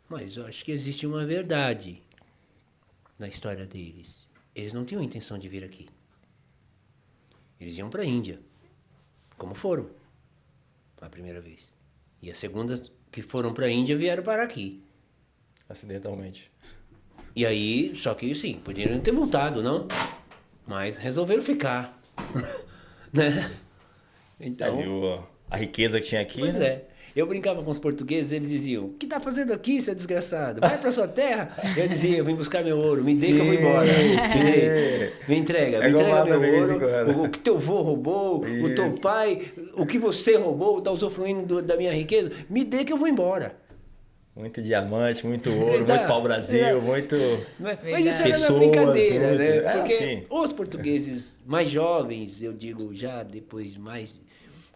Mas eu acho que existe uma verdade na história deles. Eles não tinham intenção de vir aqui. Eles iam para a Índia, como foram a primeira vez. E a segunda que foram para a Índia vieram para aqui. Acidentalmente. E aí, só que sim, poderiam ter voltado, não? Mas resolveram ficar. Né? Então, Aí viu a riqueza que tinha aqui, pois né? é. Eu brincava com os portugueses, eles diziam: o que tá fazendo aqui, seu desgraçado? Vai pra sua terra. Eu dizia: eu vim buscar meu ouro, me dê que eu vou embora. Me entrega É igual meu lá também, ouro. quando. O que teu avô roubou, o teu Isso. pai, o que você roubou, tá usufruindo da minha riqueza, me dê que eu vou embora. Muito diamante, muito ouro, Verdade. muito pau-brasil, Verdade. muito... Mas isso era na Pessoas, brincadeira, muito. né? É, Porque sim. os portugueses mais jovens, eu digo já depois de mais,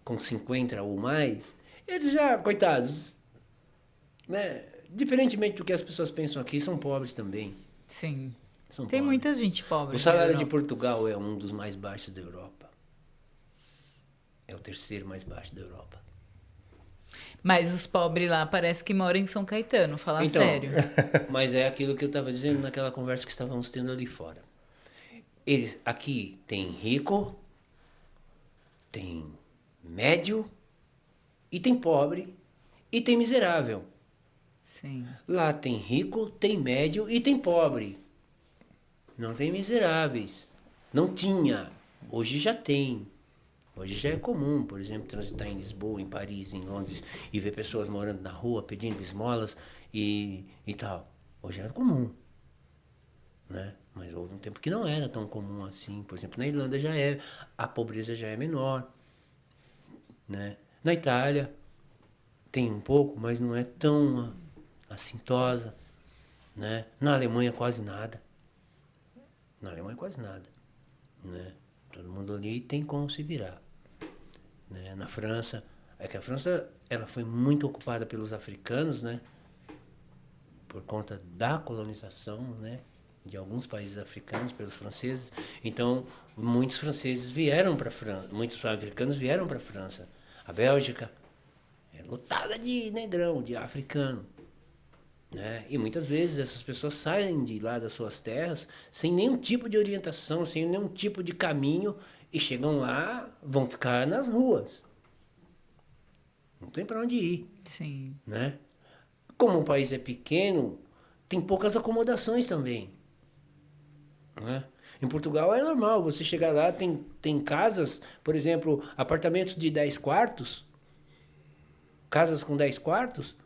com 50 ou mais, eles já, coitados, né? Diferentemente do que as pessoas pensam aqui, são pobres também. Sim. São Tem pobres. muita gente pobre. O salário na de Europa. Portugal é um dos mais baixos da Europa. É o terceiro mais baixo da Europa. Mas os pobres lá parece que moram em São Caetano, falar Então, sério. mas é aquilo que eu estava dizendo naquela conversa que estávamos tendo ali fora. Eles aqui tem rico, tem médio, e tem pobre, e tem miserável. Sim. Lá tem rico, tem médio e tem pobre. Não tem miseráveis. Não tinha. Hoje já tem. Hoje já é comum, por exemplo, transitar em Lisboa, em Paris, em Londres e ver pessoas morando na rua pedindo esmolas e tal. Hoje é comum, né? Mas houve um tempo que não era tão comum assim. Por exemplo, na Irlanda já é, a pobreza já é menor, né? Na Itália tem um pouco, mas não é tão assintosa, né? Na Alemanha quase nada. Na Alemanha quase nada, né? Todo mundo ali tem como se virar. Né? Na França, é que a França ela foi muito ocupada pelos africanos, né? Por conta da colonização, né? De alguns países africanos pelos franceses. Então, muitos franceses vieram para a França, muitos africanos vieram para a França. A Bélgica é lotada de negrão, de africano. Né? E muitas vezes essas pessoas saem de lá das suas terras sem nenhum tipo de orientação, sem nenhum tipo de caminho e chegam lá, vão ficar nas ruas. Não tem para onde ir, Sim. né? Como o país é pequeno, tem poucas acomodações também, né? Em Portugal é normal, você chegar lá, tem casas, por exemplo, apartamentos de 10 quartos, casas com 10 quartos,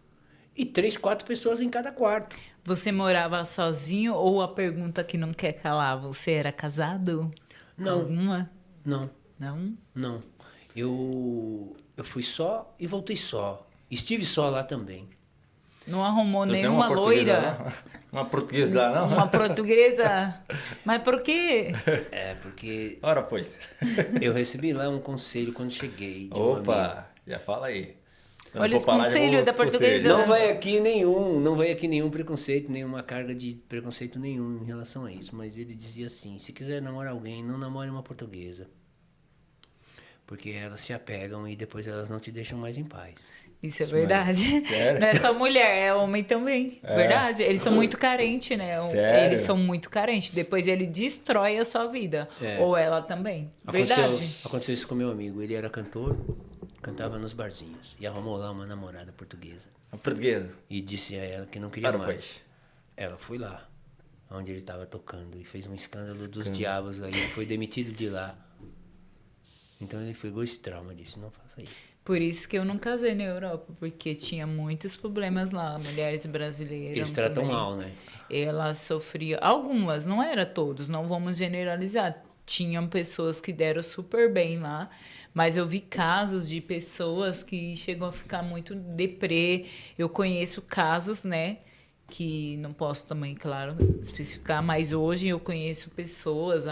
e 3, 4 pessoas em cada quarto. Você morava sozinho ou a pergunta que não quer calar, você era casado? Não. Alguma? Não, Não? não. Eu fui só e voltei só. Estive só lá também. Não arrumou Então, tem nenhuma portuguesa loira? lá? Uma portuguesa lá, não? Uma portuguesa? Mas por quê? É, porque Ora, pois. eu recebi lá um conselho quando cheguei. De um amigo. Opa, já fala aí. Quando Olha for os falar, já conselhos vou- da os conselhos. portuguesa. Não vai aqui nenhum preconceito, nenhuma carga de preconceito nenhum em relação a isso. Mas ele dizia assim, se quiser namorar alguém, não namore uma portuguesa. Porque elas se apegam e depois elas não te deixam mais em paz. Isso é verdade. Sério? Não é só mulher, é homem também. Verdade. Eles são muito carentes, né? Sério? Eles são muito carentes. Depois ele destrói a sua vida. É. Ou ela também. Verdade. Aconteceu isso com meu amigo. Ele era cantor, cantava nos barzinhos. E arrumou lá uma namorada portuguesa. A portuguesa. E disse a ela que não queria mais. Aeroporto. Ela foi lá, onde ele estava tocando, e fez um escândalo dos diabos aí. Ele foi demitido de lá. Então ele pegou esse trauma, disse, não faça isso. Por isso que eu não casei na Europa, porque tinha muitos problemas lá, mulheres brasileiras. Eles tratam também. mal, né? Elas sofriam, algumas, não era todos, não vamos generalizar. Tinham pessoas que deram super bem lá, mas eu vi casos de pessoas que chegam a ficar muito deprê. Eu conheço casos, né, que não posso também, claro, especificar, mas hoje eu conheço pessoas,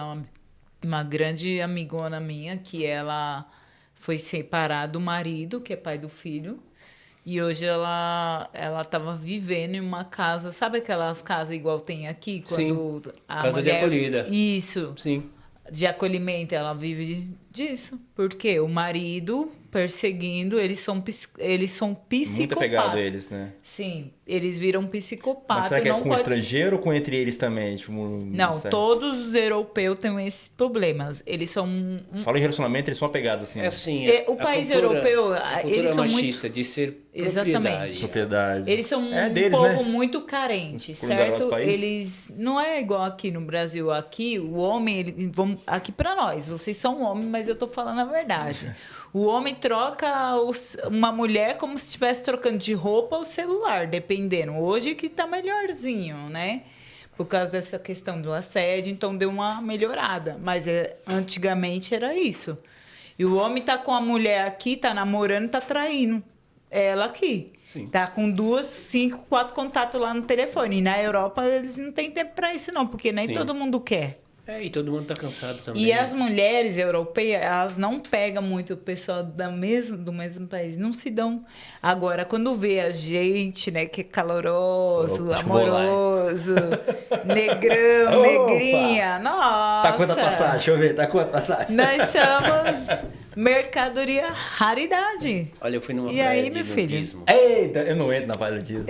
uma grande amigona minha, que ela foi separar do marido, que é pai do filho, e hoje ela estava vivendo em uma casa, sabe aquelas casas igual tem aqui? Quando Sim, a casa de mulher, acolhida. Isso, Sim. de acolhimento, ela vive disso. Porque o marido perseguindo, eles são psicopatas. Muito apegado a eles, né? Sim, eles viram psicopatas. Mas será que é não com pode- estrangeiro ou com entre eles também? Tipo, Não, sei. todos os europeus têm esses problemas. Eles são... Fala em relacionamento, eles são apegados, assim. É assim, O país europeu, a cultura eles são machista de ser Exatamente. Propriedade. Eles são É um deles, povo né? muito carente, Colonizaram certo? nosso país. Eles não é igual aqui no Brasil. Aqui o homem, aqui para nós, vocês são homem, mas eu tô falando a verdade. O homem troca uma mulher como se estivesse trocando de roupa ou celular, dependendo. Hoje que tá melhorzinho, né? Por causa dessa questão do assédio, então deu uma melhorada. Mas antigamente era isso. E o homem tá com a mulher aqui, tá namorando, tá traindo ela aqui. Sim. Tá com 2, 5, 4 contatos lá no telefone. E na Europa eles não têm tempo para isso não, porque nem Sim. todo mundo quer. É, e todo mundo tá cansado também. E as mulheres europeias, elas não pegam muito o pessoal do mesmo país, não se dão. Agora, quando vê a gente, né, que é caloroso, Opa, amoroso, negrão, Opa! negrinha, nossa! Tá quanto a passagem? Deixa eu ver, tá quanto a passagem? Nós somos mercadoria raridade. Olha, eu fui numa E praia aí, de meu filho? nudismo. Eita, eu não entro na paludismo.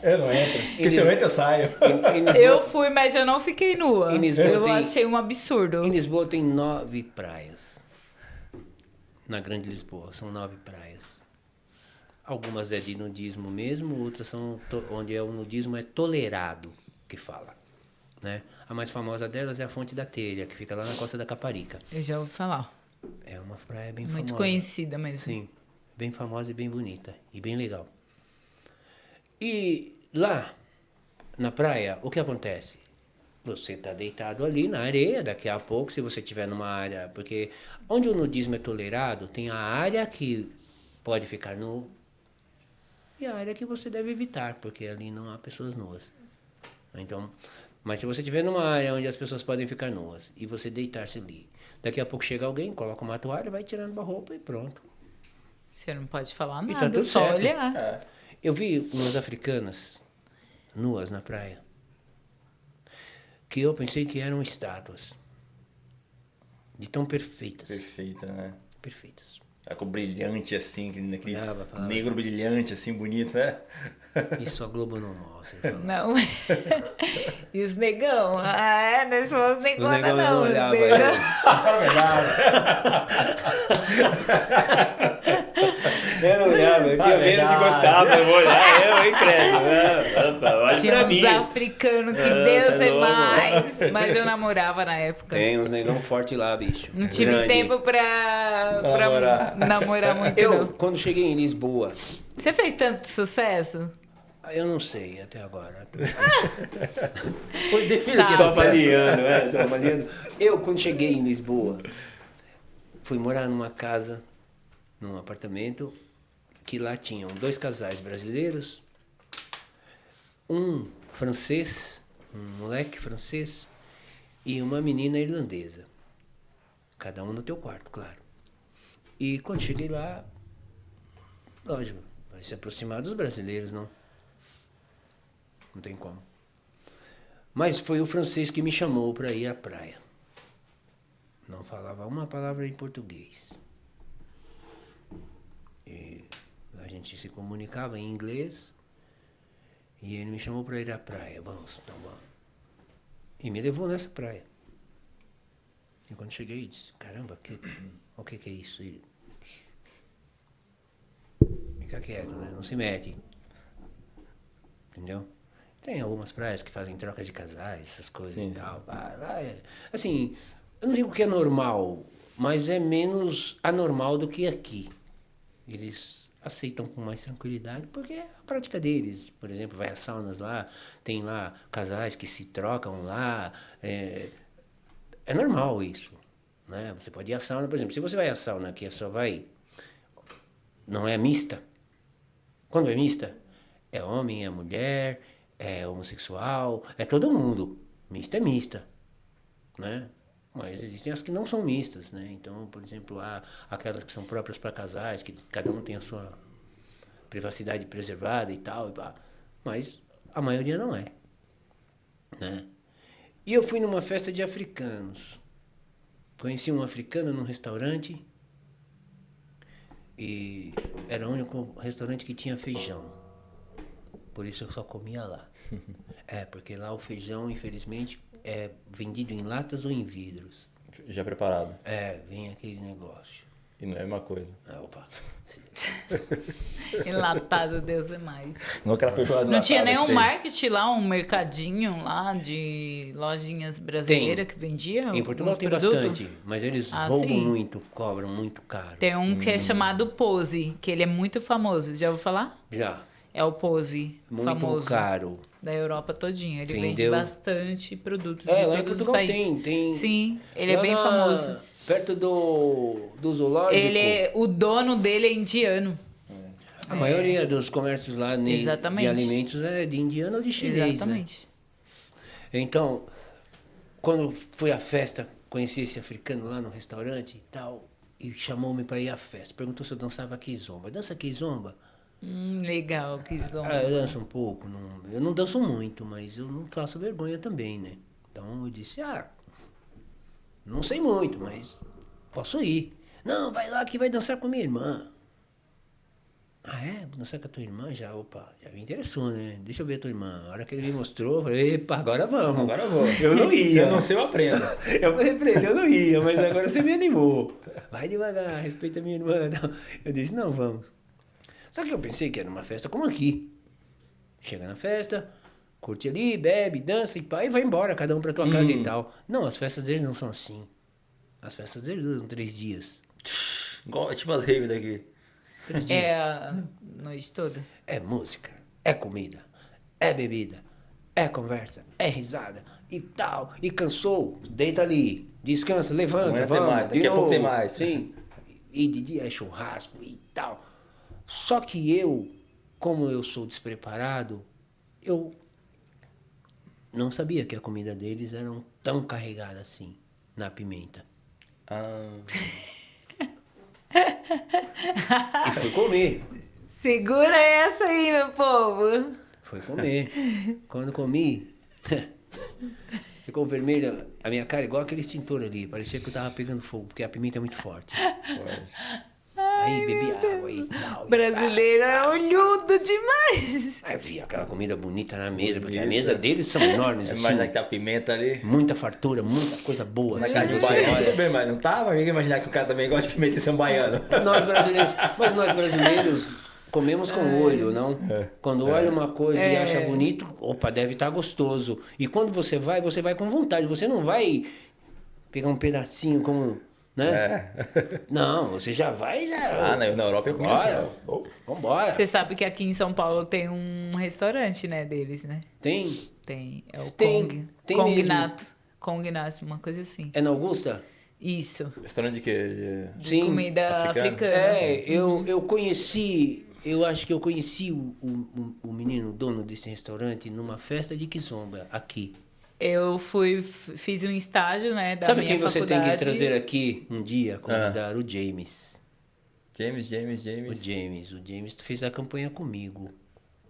Eu não entro. Porque se eu entro, eu saio. Em Lisboa, Eu fui, mas eu não fiquei nua. Em Lisboa Eu tem- achei um absurdo. em Lisboa tem 9 praias. Na Grande Lisboa, são 9 praias. Algumas é de nudismo mesmo, outras são onde o nudismo é tolerado, que fala. Né? A mais famosa delas é a Fonte da Telha, que fica lá na Costa da Caparica. Eu já ouvi falar. É uma praia bem Muito famosa. conhecida mesmo. Sim, bem famosa e bem bonita. E bem legal. E lá, na praia, o que acontece? Você está deitado ali na areia, daqui a pouco, se você estiver numa área... Porque onde o nudismo é tolerado, tem a área que pode ficar nu e a área que você deve evitar, porque ali não há pessoas nuas. Então, mas se você estiver numa área onde as pessoas podem ficar nuas e você deitar-se ali, daqui a pouco chega alguém, coloca uma toalha, vai tirando a roupa e pronto. Você não pode falar E nada, tá tudo só certo. olhar. É. Eu vi umas africanas nuas na praia que eu pensei que eram estátuas. De tão perfeitas. Perfeita, né? Perfeitas. É com brilhante assim, aquele Falava. negro brilhante assim, bonito, né? Isso a Globo não mostra. fala. Não. E os negão? Ah, não são os Os negona, negão não. não Os olhavam. negão. Eu não olhava, eu tinha medo de gostar, mas eu vou olhar, eu, hein, credo. Olha Tinha pra uns mim. africanos que Ah, Deus cê é é louco. mais. Mas eu namorava na época. Tem uns negão forte lá, bicho. Não tive Grande. tempo pra namorar muito, Eu, não. quando cheguei em Lisboa, Você fez tanto sucesso? eu não sei até agora. Defina o que é Sabe. sucesso. Tô avaliando. Eu, quando cheguei em Lisboa, fui morar numa casa, num apartamento, que lá tinham 2 casais brasileiros, um francês, um moleque francês, e uma menina irlandesa. Cada um no teu quarto, claro. E quando cheguei lá, lógico, vai se aproximar dos brasileiros, não? Não tem como. Mas foi o francês que me chamou para ir à praia. Não falava uma palavra em português. gente se comunicava em inglês. E ele me chamou para ir à praia. Vamos, então vamos. E me levou nessa praia. E quando cheguei, disse, caramba, o que é isso? Ele, fica quieto, né? Não se mete. Entendeu? Tem algumas praias que fazem trocas de casais, essas coisas e tal. Lá assim, eu não digo que é normal, mas é menos anormal do que aqui. Eles aceitam com mais tranquilidade, porque é a prática deles. Por exemplo, vai às saunas lá, tem lá casais que se trocam lá. É normal isso. Né? Você pode ir à sauna, por exemplo, se você vai à sauna que só vai... Não é mista. Quando é mista, é homem, é mulher, é homossexual, é todo mundo. Mista é mista. Né? Mas existem as que não são mistas, né? Então, por exemplo, há aquelas que são próprias para casais, que cada um tem a sua privacidade preservada e tal, e pá. Mas a maioria não é, né? E eu fui numa festa de africanos. Conheci um africano num restaurante e era o único restaurante que tinha feijão. Por isso eu só comia lá. Porque lá o feijão, infelizmente, é vendido em latas ou em vidros. Já preparado. Vem aquele negócio. E não é uma coisa. Opa. Enlatado, Deus é mais. Não aquela feijoada Não tinha enlatada nenhum que tem. marketing lá, um mercadinho lá de lojinhas brasileiras que vendia? Em Portugal os tem produtos? bastante, mas eles roubam sim. muito, cobram muito caro. Tem um que é chamado Pose, que ele é muito famoso. Já ouviu falar? Já. É o Pose, Muito famoso. caro. Da Europa todinha. Ele vende Entendeu? bastante produto de Lá em todos os Portugal países. tem. Sim, ele é Lá bem famoso. Perto do zoológico. O dono dele é indiano. A maioria dos comércios lá de Exatamente. alimentos é de indiano ou de chinês. Exatamente. Né? Então, quando fui à festa, conheci esse africano lá no restaurante e tal, e chamou-me para ir à festa. Perguntou se eu dançava kizomba. Dança kizomba? Legal, que zomba. Eu danço um pouco. Eu não danço muito, mas eu não faço vergonha também, né? Então eu disse, não sei muito, mas posso ir. Não, vai lá que vai dançar com minha irmã. Vou dançar com a tua irmã? Já me interessou, né? Deixa eu ver a tua irmã. A hora que ele me mostrou, eu falei, epa, agora vamos. Agora eu vou. Eu não ia. Se eu não sei, eu aprendo. Eu falei pra ele, eu não ia, mas agora você me animou. Vai devagar, respeita a minha irmã. Eu disse, não, vamos. Só que eu pensei que era uma festa como aqui. Chega na festa, curte ali, bebe, dança e pá, e vai embora, cada um pra tua casa e tal. Não, as festas deles não são assim. As festas deles duram 3 dias. Igual, tipo as raves daqui. 3 dias. É a noite toda. É música, é comida, é bebida, é conversa, é risada e tal. E cansou, deita ali, descansa, levanta, Amanhã tem vamos. mais, daqui a pouco tem mais. Sim. E de dia é churrasco e tal. Só que eu, como eu sou despreparado, eu não sabia que a comida deles era tão carregada assim, na pimenta. E fui comer. Segura essa aí, meu povo. Foi comer. Quando comi, ficou vermelha a minha cara, igual aquele extintor ali. Parecia que eu tava pegando fogo, porque a pimenta é muito forte. Aí bebi água e tal. Brasileiro é olhudo demais. Aí vi aquela comida bonita na mesa, porque a mesa deles são enormes, assim. Mas que tá pimenta ali. Muita fartura, muita coisa boa. Na assim, casa de um você baiano, olha. tudo bem, mas não tava? Eu ia imaginar que o cara também gosta de pimenta e ser um baiano. Nós brasileiros comemos com o olho, não? Quando olha uma coisa e acha bonito, opa, deve estar gostoso. E quando você vai com vontade. Você não vai pegar um pedacinho como, né? Não, você já vai, já... Na Europa eu comi Bora. assim. Vambora. Você sabe que aqui em São Paulo tem um restaurante, né, deles, né? Tem? Tem. É o Tem, Kong. tem Cognato. Cognato, uma coisa assim. É na Augusta? Isso. Restaurante de quê? De Sim. comida africana. Eu conheci... Eu acho que eu conheci o menino, o dono desse restaurante, numa festa de kizomba, aqui. Eu fiz um estágio, né, da Sabe minha quem você tem que faculdade. trazer aqui um dia, convidar? O James. James. O James fez a campanha comigo.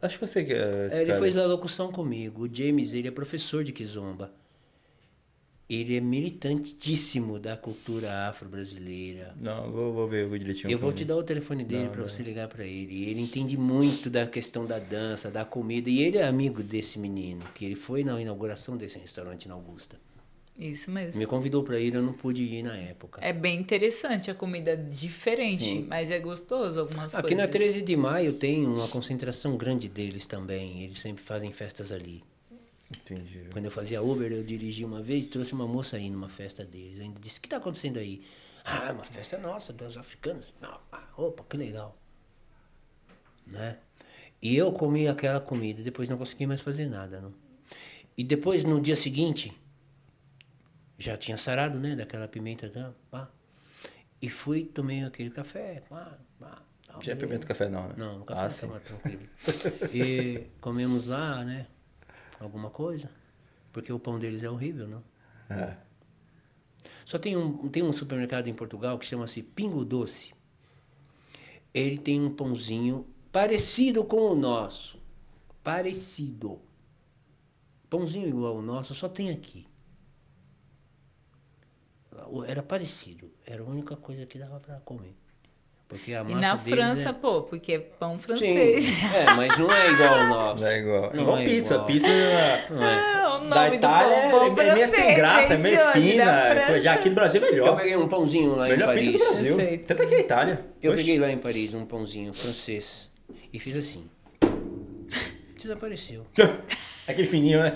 Acho que eu sei que é esse Ele cara. fez a locução comigo. O James, ele é professor de kizomba. ele é militantíssimo da cultura afro-brasileira. Não, vou ver o direitinho. Eu vou te dar o telefone dele para você ligar para ele. Ele entende muito da questão da dança, da comida. E ele é amigo desse menino, que ele foi na inauguração desse restaurante na Augusta. Isso mesmo. Me convidou para ir, eu não pude ir na época. É bem interessante, a comida é diferente, Sim. mas é gostoso algumas Aqui coisas. na 13 de maio tem uma concentração grande deles também. Eles sempre fazem festas ali. Entendi. Quando eu fazia Uber, eu dirigi uma vez, trouxe uma moça aí numa festa deles. Ainda disse, o que está acontecendo aí? Ah, uma festa nossa, dos africanos. Não, opa, que legal. Né? E eu comi aquela comida, depois não consegui mais fazer nada. Não? E depois, no dia seguinte, já tinha sarado, né, daquela pimenta. Pá, e fui, tomei aquele café. Tinha pimenta no café não, né? Não, no café sim. estava tranquilo. E comemos lá, né, alguma coisa. Porque o pão deles é horrível, não? É. Só tem um supermercado em Portugal que chama-se Pingo Doce. Ele tem um pãozinho parecido com o nosso. Parecido. Pãozinho igual ao nosso, só tem aqui. Era parecido. Era a única coisa que dava para comer. Porque a massa E na deles França, pô, porque é pão francês. Sim, mas não é igual ao nosso. Não é igual. Não Igual é pizza. igual. Pizza Não é. Ah, o nome da do Itália pão, pão é meio sem francês, graça, é meio de onde? Da fina. França? Já aqui no Brasil é Eu melhor. peguei um pãozinho lá em Melhor Paris. pizza do Brasil. Aceito. Tanto aqui na Itália. Eu Oxe. peguei lá em Paris um pãozinho francês e fiz assim. Desapareceu. Aquele fininho, né?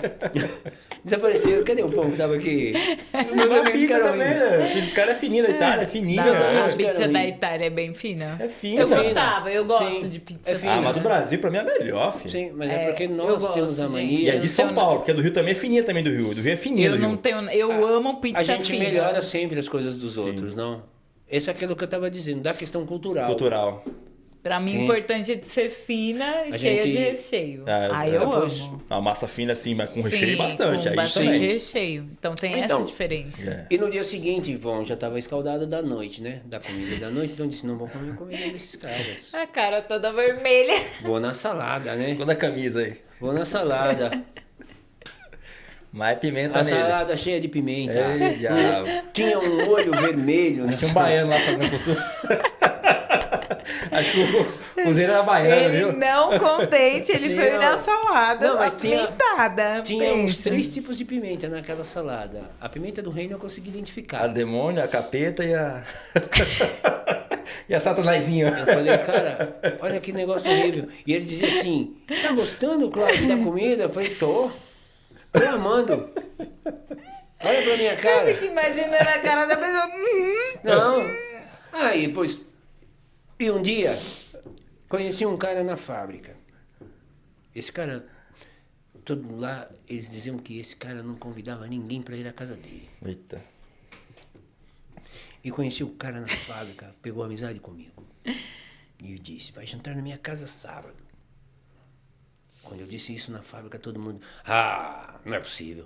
Desapareceu. Cadê o pão que tava aqui? Meus A amigos pizza ficaram também, rindo. né? Os caras é fininho da Itália, é fininho. Meus Não, amigos a ficaram pizza da rindo. Itália é bem fina. É fina. Eu cara. gostava, eu gosto Sim, de pizza é fina. Ah, mas do Brasil pra mim é melhor, filho. Sim, mas É, é porque eu nós gosto, temos a gente. E mania. é Eu de não São tenho- Paulo, porque a do Rio também é fininha também do Rio. Do Rio é fininha Eu do Rio. não tenho, eu amo pizza A gente fina. melhora sempre as coisas dos outros, não? Esse é aquilo que eu estava dizendo, da questão cultural. Cultural. Pra mim, o Quem? importante é de ser fina e A cheia gente- de recheio. Ah, Aí eu depois- amo. A massa fina assim, mas com Sim, recheio bastante. com Aí bastante também. recheio. Então tem Então, essa diferença. É. E no dia seguinte, Ivon, já estava escaldado da noite, né? Da comida da noite, então eu disse, não vou comer comida desses caras. A cara toda vermelha. Vou na salada, né? Toda a camisa aí. Vou na salada. Mais pimenta A nele. salada cheia de pimenta. Ei, diabo. Tinha um olho vermelho. Tinha um baiano lá fazendo costura. Acho que o cozinheiro era baiano, Ele viu? não contente, ele Tinha- foi na salada Não, mas tinha- apimentada. Tinha uns pensa. 3 tipos de pimenta naquela salada. A pimenta do reino eu consegui A identificar. demônio, a capeta e a... e a satanazinha. Eu falei, cara, olha que negócio horrível. E ele dizia assim, tá gostando, Cláudio, da comida? Eu falei, tô amando. Olha pra minha cara. Eu fico imaginando a cara da pessoa. Não. Aí, pois... E um dia, conheci um cara na fábrica. Esse cara, todo lá, eles diziam que esse cara não convidava ninguém para ir à casa dele. Eita. E conheci o cara na fábrica, pegou amizade comigo. E eu disse, vai jantar na minha casa sábado. Quando eu disse isso na fábrica, todo mundo, não é possível.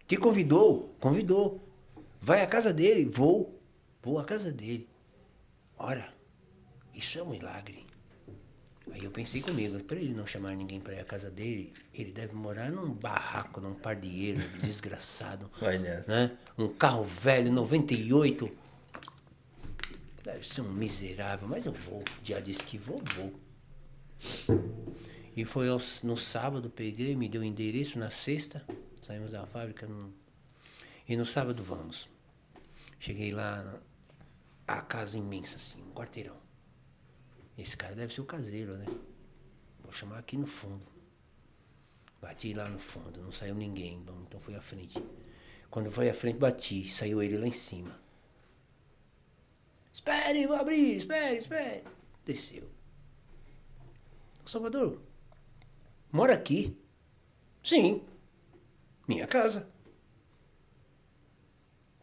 Te convidou? Convidou. Vai à casa dele? Vou à casa dele. Ora, isso é um milagre. Aí eu pensei comigo, para ele não chamar ninguém para ir à casa dele, ele deve morar num barraco, num pardieiro, desgraçado. Vai nessa. Né? Um carro velho, 98. Deve ser um miserável, mas eu vou. Já disse que vou. E foi no sábado, peguei, me deu o endereço, na sexta, saímos da fábrica, e no sábado vamos. Cheguei lá, a casa imensa assim, um quarteirão. Esse cara deve ser o caseiro, né? Vou chamar aqui no fundo. Bati lá no fundo, não saiu ninguém. Bom, então fui à frente. Quando foi à frente, bati, saiu ele lá em cima. Espere, vou abrir, espere. Desceu. Salvador, mora aqui? Sim, minha casa.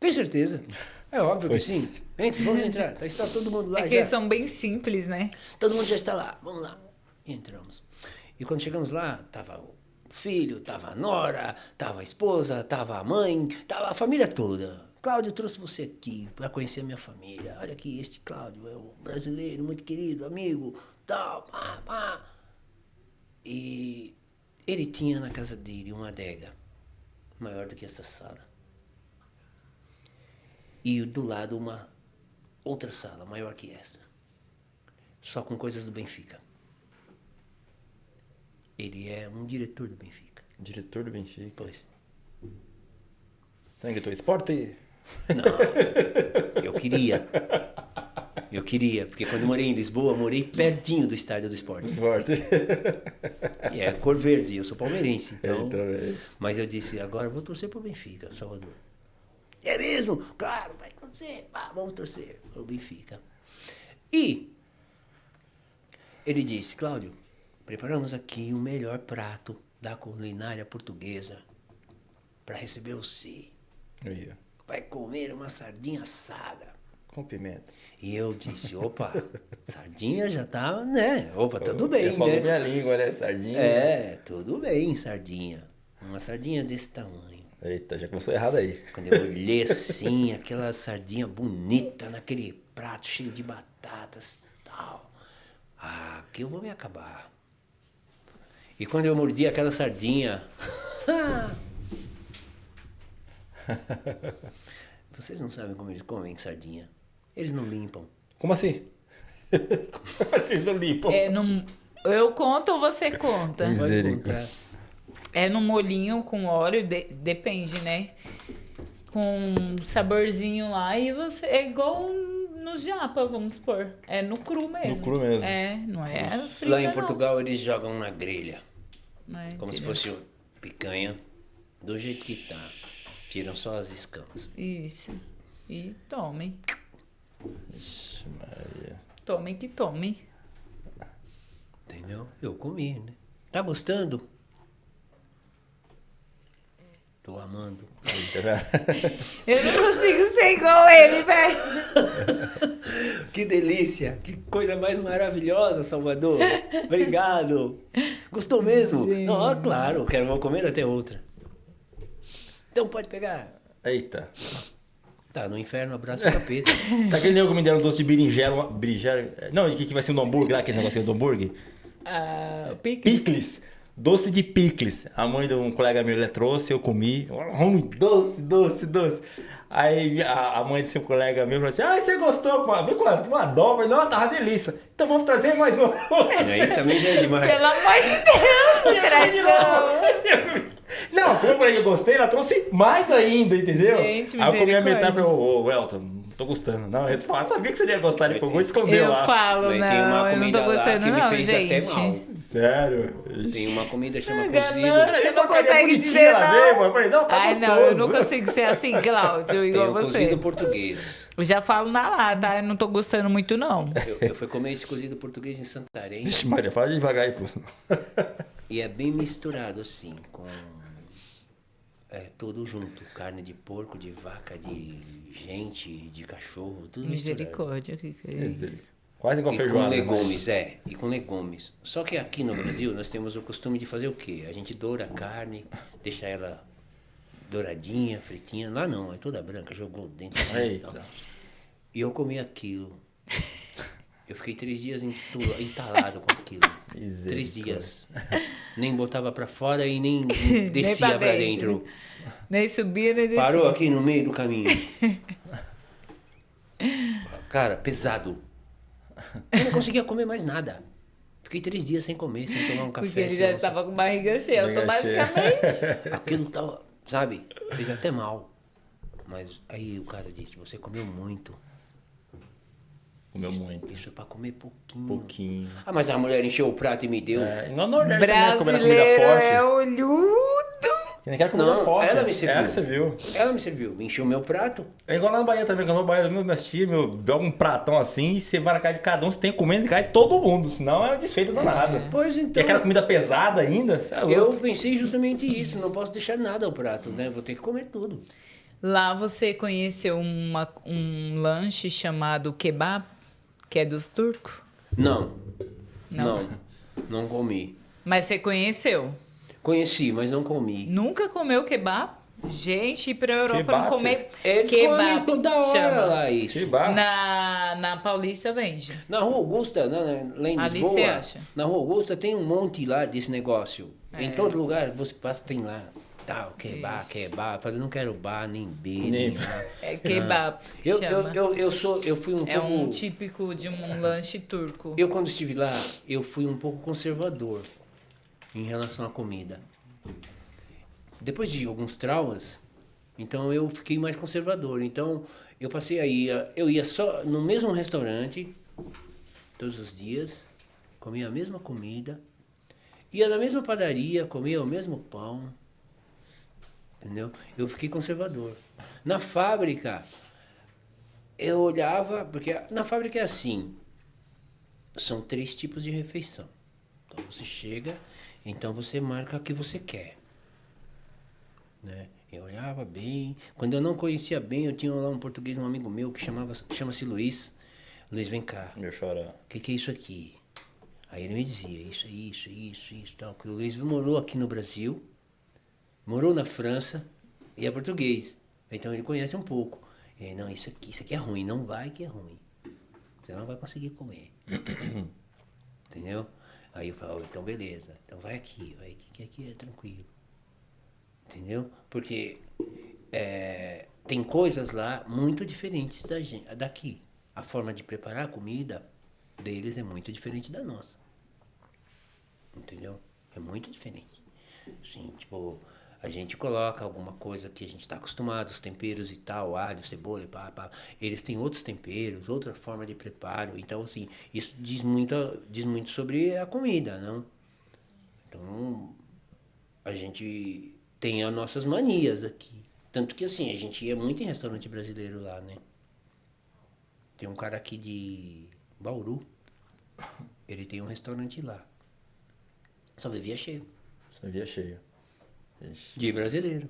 Tem certeza? É óbvio que sim. Entre, vamos entrar. Está todo mundo lá É que já. eles são bem simples, né? Todo mundo já está lá, vamos lá. E entramos. E quando chegamos lá, estava o filho, estava a nora, estava a esposa, estava a mãe, estava a família toda. Cláudio, eu trouxe você aqui para conhecer a minha família. Olha aqui, este Cláudio é um brasileiro muito querido, amigo, tal, E ele tinha na casa dele uma adega. maior do que essa sala. E do lado uma outra sala, maior que essa. Só com coisas do Benfica. Ele é um diretor do Benfica. Diretor do Benfica. Pois. Você não gritou esporte? Não, eu queria, porque quando eu morei em Lisboa, morei pertinho do estádio do Sport. Esporte. E é cor verde, eu sou palmeirense. Então, Eita, mas eu disse, agora eu vou torcer pro Benfica, Salvador. É mesmo? Claro, vai torcer, vamos torcer pro Benfica. E ele disse, Cláudio, preparamos aqui o melhor prato da culinária portuguesa para receber você. Aí, Vai comer uma sardinha assada. com pimenta. E eu disse, opa, sardinha já tá, né? Opa, tudo bem, Você falou né? minha língua, né? Sardinha. É, tudo bem, sardinha. Uma sardinha desse tamanho. Eita, já começou errado aí. Quando eu olhei assim, aquela sardinha bonita naquele prato cheio de batatas e tal. Ah, que eu vou me acabar. E quando eu mordi aquela sardinha... Vocês não sabem como eles comem sardinha. Eles não limpam. Como assim? Como vocês não limpam? Eu conto ou você conta? Isso. Pode Misericórdia. contar. É no molinho com óleo, depende, né? Com saborzinho lá e você... É igual no japa, vamos supor. É no cru mesmo. No cru mesmo. É, não é frita, Lá em não. Portugal eles jogam na grelha. É, Como se entendeu? fosse picanha. Do jeito que tá. Tiram só as escamas. Isso. E tomem. Ixi, Maria. Tomem que tomem. Entendeu? Eu comi, né? Tá gostando? Tô amando. Eu não consigo ser igual ele, velho. Que delícia! Que coisa mais maravilhosa, Salvador! Obrigado! Gostou mesmo? Gente. Não, claro, vou comer até outra. Então pode pegar. Eita. Tá, no inferno, abraço o capeta. Tá aquele nego que me deram um doce de berinjela. Berinjela. Não, o que vai ser no hambúrguer lá, aquele negócio do hambúrguer? Ah, pique. Picles. Doce de picles. A mãe de um colega meu, ele trouxe, eu comi. Doce. Aí a mãe desse colega meu falou assim, você gostou? Vem com uma dobra. Não, tava delícia. Então vamos trazer mais um. E aí também já é demais. Pelo amor de Deus, traição. Não, como eu falei que eu gostei, ela trouxe mais ainda, entendeu? Gente, aí eu comi a misericórdia. metade e falei, ô, Elton, não tô gostando. Não, eu sabia que você ia gostar, ele pegou e escondeu Eu lá. falo, Mas tem uma não, eu não comida tô lá gostando que me não, fez gente. até mal. Sério? Tem uma comida que chama Ganância, cozido. você não porcaria consegue bonitinha dizer lá não. mesmo. Eu falei, não, tá Ai, gostoso. não, eu não consigo ser assim, Cláudio, Tem igual o você. cozido português. Eu já falo na lata, eu não tô gostando muito, não. Eu fui comer esse cozido português em Santarém. Vixe, Maria, fala devagar aí, pô. E é bem misturado assim, com tudo junto. Carne de porco, de vaca, de gente, de cachorro, tudo misturado. Misericórdia, o que é isso? Quase igual E com feijoada. né? legumes, e com legumes. Só que aqui no Brasil nós temos o costume de fazer o quê? A gente doura a carne, deixa ela douradinha, fritinha. Lá não, é toda branca, jogou dentro. Eita. E eu comi aquilo. Eu fiquei 3 dias entalado com aquilo. 3 dias. Nem botava pra fora e nem descia pra dentro. Nem subia, nem descia. Parou aqui no meio do caminho. Cara, pesado. Eu não conseguia comer mais nada. Fiquei 3 dias sem comer, sem tomar um café. Porque ele sem já almoçar. estava com barriga cheia, Barriga automaticamente. Aquilo tava, sabe, fez até mal. Mas aí o cara disse, você comeu muito. Comeu muito. Isso é pra comer pouquinho. Pouquinho. Ah, mas a mulher encheu o prato e me deu. É, igual no Nordeste, né? Comendo comida Brasileiro forte. é olhudo. Que nem quer comida Não, forte. ela me serviu. É, você viu. Ela me serviu, me encheu o meu prato. É igual lá na Bahia também, que na Bahia, minhas tias, joga um pratão assim, e você vai na casa de cada um, você tem comendo e cai todo mundo, senão é desfeito danado. Pois E então. aquela comida pesada ainda, você é louco. Eu pensei justamente isso, não posso deixar nada ao prato, né? Vou ter que comer tudo. Lá você conheceu um lanche chamado kebab, que é dos turcos? Não. Não. Não comi. Mas você conheceu? Conheci, mas não comi. Nunca comeu kebab? Gente, ir pra Europa Kebab? não comer Eles comem toda hora chama. lá isso. Que bar. Na Paulista vende. Na Rua Augusta, lá em Ali Lisboa, você acha? na Rua Augusta tem um monte lá desse negócio. É. Em todo lugar você passa tem lá. Tal, kebab. Eu falei, não quero bar, nem B, Nem- nem bar. É kebab, Eu, chama. eu fui um É pouco... um típico de um lanche turco. Eu, quando estive lá, eu fui um pouco conservador em relação à comida. Depois de alguns traumas, então eu fiquei mais conservador. Então, eu passei aí, eu ia só no mesmo restaurante, todos os dias, comia a mesma comida, ia na mesma padaria, comia o mesmo pão, entendeu? Eu fiquei conservador. Na fábrica, eu olhava, porque na fábrica é assim, são 3 tipos de refeição. Então você chega, então você marca o que você quer, né? Eu olhava bem. Quando eu não conhecia bem, eu tinha lá um português, um amigo meu que chama-se Luiz. Luiz, vem cá. Meu chora. O que é isso aqui? Aí ele me dizia, isso, tal. Porque o Luiz morou aqui no Brasil, morou na França e é português. Então ele conhece um pouco. E aí, não, isso aqui é ruim, não vai que é ruim. Você não vai conseguir comer. Entendeu? Aí eu falo, então beleza. Então vai aqui, que aqui é tranquilo. Entendeu? Porque tem coisas lá muito diferentes daqui. A forma de preparar a comida deles é muito diferente da nossa. Entendeu? É muito diferente. Assim, tipo, a gente coloca alguma coisa que a gente está acostumado, os temperos e tal, alho, cebola e pá. Eles têm outros temperos, outra forma de preparo. Então, assim, isso diz muito sobre a comida, não? Então, a gente tem as nossas manias aqui. Tanto que, assim, a gente ia muito em restaurante brasileiro lá, né? Tem um cara aqui de Bauru, ele tem um restaurante lá. Só vivia cheio. Só via cheio. Ixi. De brasileiro.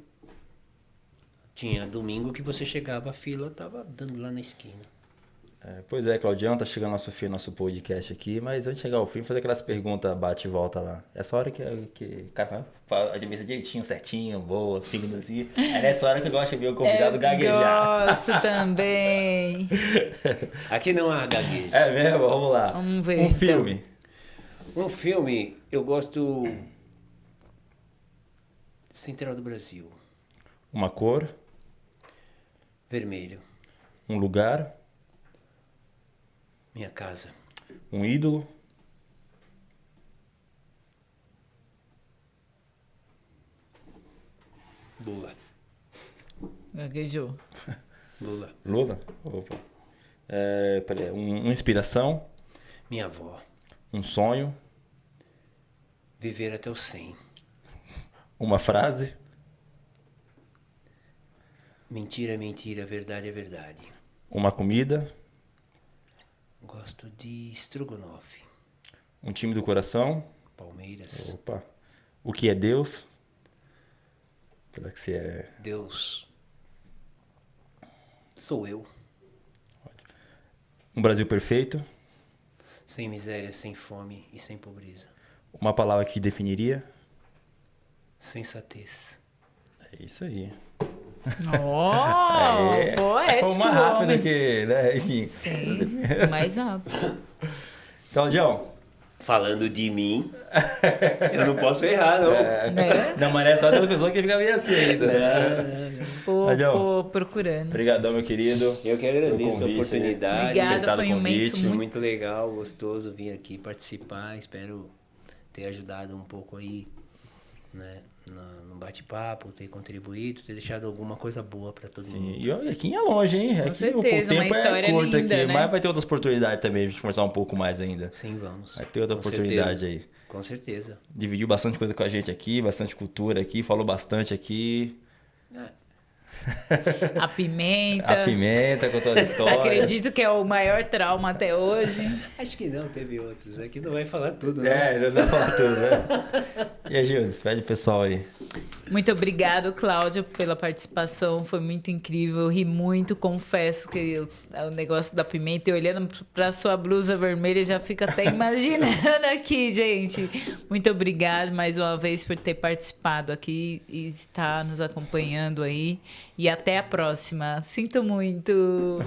Tinha domingo que você chegava, a fila tava dando lá na esquina. Pois é, Claudião, tá chegando nosso fim, nosso podcast aqui, mas antes de chegar ao fim, fazer aquelas perguntas bate e volta lá. Essa hora que o cara fala administra direitinho, certinho, boa, signo assim. É nessa hora que eu gosto de ver o convidado gaguejar. Gosto também. Aqui não há gaguejo. É mesmo? Vamos lá. Vamos ver, Um então. filme. Um filme, eu gosto... Central do Brasil. Uma cor. Vermelho. Um lugar. Minha casa. Um ídolo. Lula. Gaguejou. Lula. Lula? Opa. Peraí, uma inspiração. Minha avó. Um sonho. Viver até os 100. Uma frase. Mentira é mentira, verdade é verdade. Uma comida. Gosto de estrogonofe. Um time do coração. Palmeiras. Opa. O que é Deus? Será que você é... Deus. Sou eu. Um Brasil perfeito. Sem miséria, sem fome e sem pobreza. Uma palavra que te definiria. Sensatez. É isso aí. Oh, poético, Foi uma rápida homem. que, né? Enfim. Sim, mais rápido. Claudião. Falando de mim, eu não posso errar, não. Né? Não, mas é só outra pessoa que fica meio assim ainda. Pô, procurando. Obrigadão, meu querido. Eu que agradeço Pelo a convite, oportunidade. Obrigada, aceitado foi o um imenso, convite. Foi muito legal, gostoso vir aqui participar. Espero ter ajudado um pouco aí, né, no bate-papo, ter contribuído, ter deixado alguma coisa boa para todo Sim, mundo. e olha, aqui é longe, hein? Aqui certeza, o uma tempo história é curto linda, aqui, né? mas vai ter outras oportunidades também, de conversar um pouco mais ainda. Sim, vamos. Vai ter outra Com oportunidade certeza. aí. Com certeza. Dividiu bastante coisa com a gente aqui, bastante cultura aqui, falou bastante aqui. A pimenta. A pimenta, contou as histórias. Acredito que é o maior trauma até hoje. Acho que não, teve outros. Aqui não vai falar tudo, né? Não dá pra falar tudo, né? E aí, Gil, despede o pessoal aí. Muito obrigado, Cláudia, pela participação. Foi muito incrível. Eu ri muito, confesso que o negócio da pimenta, e olhando para sua blusa vermelha, já fica até imaginando aqui, gente. Muito obrigado mais uma vez por ter participado aqui e estar nos acompanhando aí. E até a próxima. Sinto muito.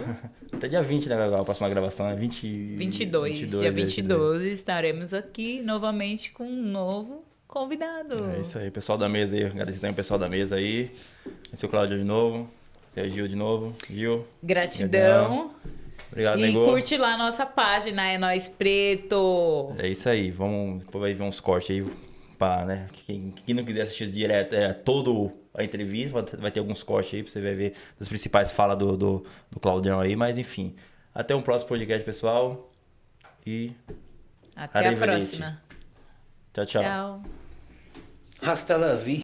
Até dia 20, né, Gagal? A próxima gravação é 22. Dia 22 estaremos aqui novamente com um novo convidado. É isso aí, pessoal da mesa aí. Agradecer também o pessoal da mesa aí. Esse é o Cláudio de novo. Esse é o Gil de novo. Gil. Gratidão. Obrigado, E nego. curte lá a nossa página, É Nós Preto. É isso aí. Vamos, depois vai ver uns cortes aí. Pá, né? Quem não quiser assistir direto todo a entrevista, vai ter alguns cortes aí pra você vai ver das principais falas do Claudião aí. Mas enfim. Até um próximo podcast, pessoal. E. Até a Arrivederci. próxima. Tchau, tchau. Tchau. Hasta la vista.